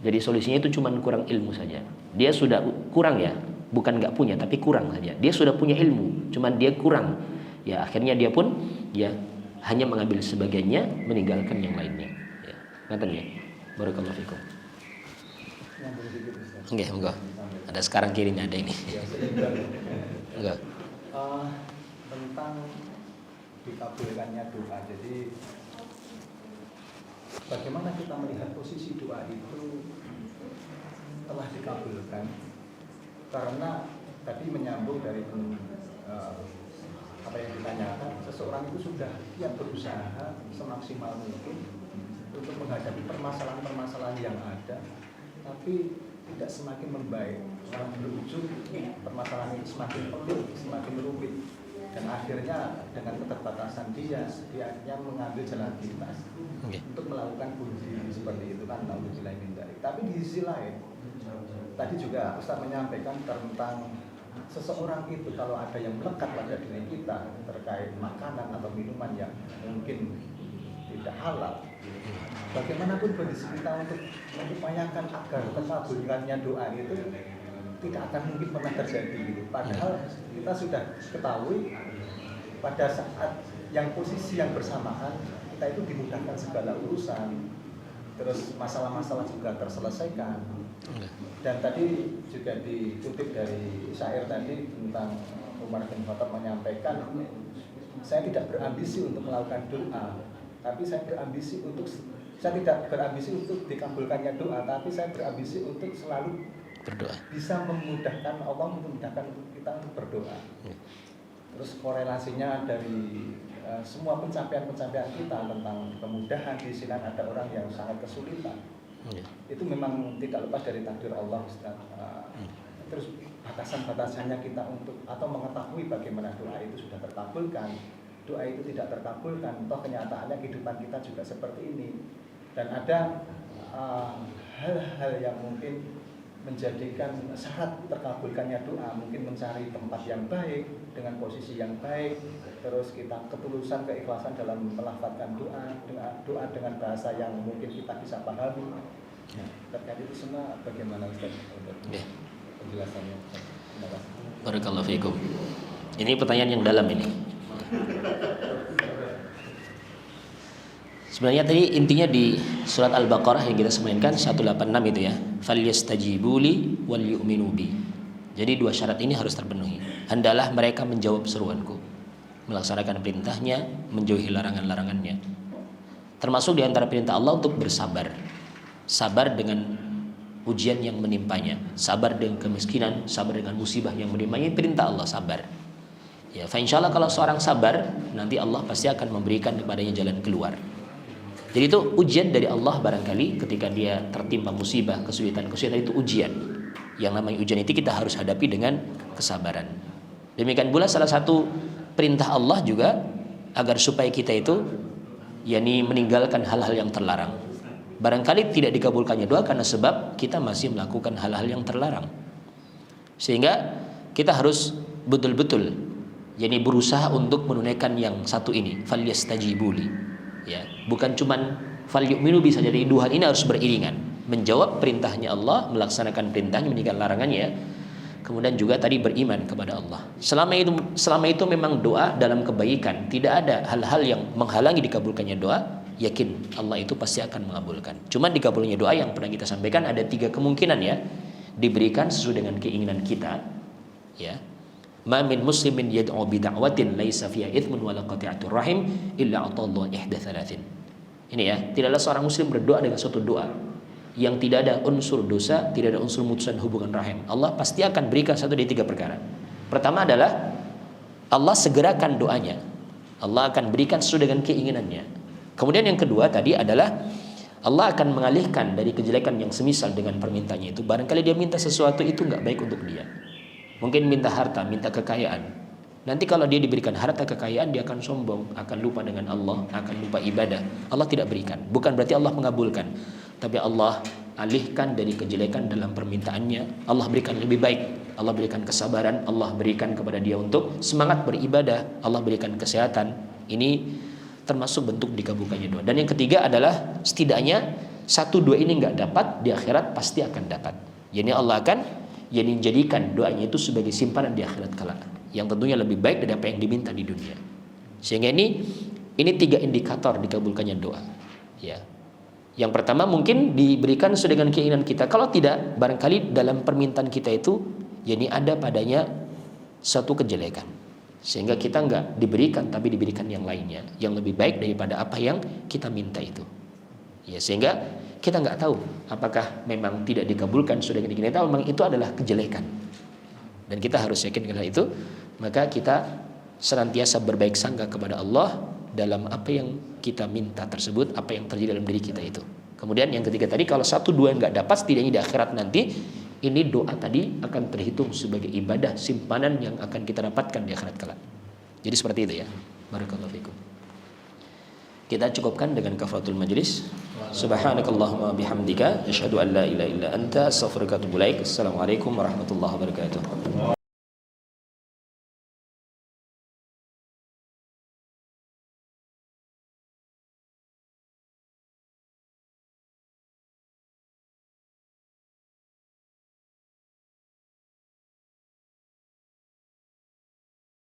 B: Jadi solusinya itu cuma kurang ilmu saja. Dia sudah kurang, ya, bukan nggak punya, tapi kurang saja. Dia sudah punya ilmu, cuma dia kurang. Ya, akhirnya dia pun, ya, hanya mengambil sebagiannya, meninggalkan yang lainnya. Ya. Ngerti ya? Barakallahu fikum. Enggak. Ada sekarang kirinya ada ini. Enggak.
E: Tentang dikabulkannya doa. Jadi bagaimana kita melihat posisi doa itu telah dikabulkan? Karena tadi menyambung dari apa yang ditanyakan, seseorang itu sudah kiat berusaha semaksimal mungkin untuk menghadapi permasalahan-permasalahan yang ada, tapi tidak semakin membaik, malah berujung permasalahan itu semakin pelik, semakin rumit, dan akhirnya dengan keterbatasan dia akhirnya mengambil jalan pintas untuk melakukan bunuh diri seperti itu kan. Tapi di sisi lain, tadi juga Ustaz menyampaikan tentang seseorang itu kalau ada yang melekat pada diri kita terkait makanan atau minuman yang mungkin tidak halal, bagaimanapun kondisi kita untuk mengupayakan agar terkabulkannya doa itu tidak akan mungkin pernah terjadi gitu. Padahal kita sudah ketahui pada saat yang posisi yang bersamaan kita itu dimudahkan segala urusan, terus masalah-masalah juga terselesaikan. Dan tadi juga dikutip dari syair tadi tentang Umar bin Khattab menyampaikan, saya tidak berambisi untuk melakukan doa, tapi saya tidak berambisi untuk dikabulkannya doa, tapi saya berambisi untuk selalu berdoa, bisa memudahkan Allah, memudahkan kita untuk berdoa. Terus korelasinya dari semua pencapaian-pencapaian kita tentang kemudahan, di sini ada orang yang sangat kesulitan. Itu memang tidak lepas dari takdir Allah, Ustaz. Terus batasan-batasannya kita untuk atau mengetahui bagaimana doa itu sudah terkabulkan, doa itu tidak terkabulkan, toh kenyataannya kehidupan kita juga seperti ini. Dan ada hal-hal yang mungkin menjadikan syarat terkabulkannya doa, mungkin mencari tempat yang baik dengan posisi yang baik, terus kita ketulusan, keikhlasan dalam melafazkan doa dengan bahasa yang mungkin kita bisa pahami. Terkait itu semua bagaimana Ustaz untuk penjelasannya? Terima kasih.
B: Barakallahu fikum. Ini pertanyaan yang dalam ini. Sebenarnya tadi intinya di surat Al-Baqarah yang kita semainkan 186 itu ya. Falyastajibuli wal yu'minu bi. Jadi dua syarat ini harus terpenuhi. Hendalah mereka menjawab seruanku, melaksanakan perintahnya, menjauhi larangan-larangannya. Termasuk di antara perintah Allah untuk bersabar. Sabar dengan ujian yang menimpanya, sabar dengan kemiskinan, sabar dengan musibah yang menimpanya. Perintah Allah sabar. Ya, fa insyaallah kalau seorang sabar, nanti Allah pasti akan memberikan kepadanya jalan keluar. Jadi itu ujian dari Allah barangkali ketika dia tertimpa musibah, kesulitan-kesulitan itu ujian. Yang namanya ujian itu kita harus hadapi dengan kesabaran. Demikian pula salah satu perintah Allah juga agar supaya kita itu yakni meninggalkan hal-hal yang terlarang. Barangkali tidak dikabulkannya doa karena sebab kita masih melakukan hal-hal yang terlarang. Sehingga kita harus betul-betul yakni berusaha untuk menunaikan yang satu ini, falyastajibuli. Ya, bukan cuman falyu'minu bisa, jadi dua hal ini harus beriringan. Menjawab perintahnya Allah, melaksanakan perintahnya, meninggalkan larangannya. Kemudian juga tadi beriman kepada Allah. Selama itu memang doa dalam kebaikan, tidak ada hal-hal yang menghalangi dikabulkannya doa. Yakin Allah itu pasti akan mengabulkan. Cuman dikabulnya doa yang pernah kita sampaikan ada 3 kemungkinan ya. Diberikan sesuai dengan keinginan kita. Ya. Ma min muslimin yad'u bi da'watin laisa fiha itsmun wala qati'atur rahim illa atallahu ihda thalathin. Ini ya, tidaklah seorang muslim berdoa dengan suatu doa yang tidak ada unsur dosa, tidak ada unsur mutusan hubungan rahim. Allah pasti akan berikan satu dari 3 perkara. Pertama adalah Allah segerakan doanya. Allah akan berikan sesuai dengan keinginannya. Kemudian yang kedua tadi adalah Allah akan mengalihkan dari kejelekan yang semisal dengan permintaannya itu. Barangkali dia minta sesuatu itu enggak baik untuk dia. Mungkin minta harta, minta kekayaan. Nanti kalau dia diberikan harta kekayaan, dia akan sombong, akan lupa dengan Allah, akan lupa ibadah. Allah tidak berikan. Bukan berarti Allah mengabulkan, tapi Allah alihkan dari kejelekan dalam permintaannya. Allah berikan lebih baik. Allah berikan kesabaran. Allah berikan kepada dia untuk semangat beribadah. Allah berikan kesehatan. Ini termasuk bentuk dikabulkannya doa. Dan yang ketiga adalah setidaknya 1-2 ini nggak dapat, di akhirat pasti akan dapat. Jadi Allah akan jadikan doanya itu sebagai simpanan di akhirat kelak, yang tentunya lebih baik dari apa yang diminta di dunia. Sehingga ini 3 indikator dikabulkannya doa. Ya. Yang pertama mungkin diberikan sesuai dengan keinginan kita. Kalau tidak, barangkali dalam permintaan kita itu yakni ada padanya satu kejelekan, sehingga kita enggak diberikan, tapi diberikan yang lainnya yang lebih baik daripada apa yang kita minta itu. Ya, sehingga kita nggak tahu apakah memang tidak dikabulkan sudah kita tahu memang itu adalah kejelekan, dan kita harus yakin karena itu maka kita senantiasa berbaik sangka kepada Allah dalam apa yang kita minta tersebut, apa yang terjadi dalam diri kita itu. Kemudian yang ketiga tadi, kalau 1-2 nggak dapat, setidaknya di akhirat nanti ini doa tadi akan terhitung sebagai ibadah simpanan yang akan kita dapatkan di akhirat kelak. Jadi seperti itu ya. Barakallahu fikum. Kita cukupkan dengan kafaratul majlis. Subhanakallahumma bihamdika asyhadu an la ilaha illa anta astaghfiruka wa atubu ilaik. Assalamualaikum warahmatullahi wabarakatuh.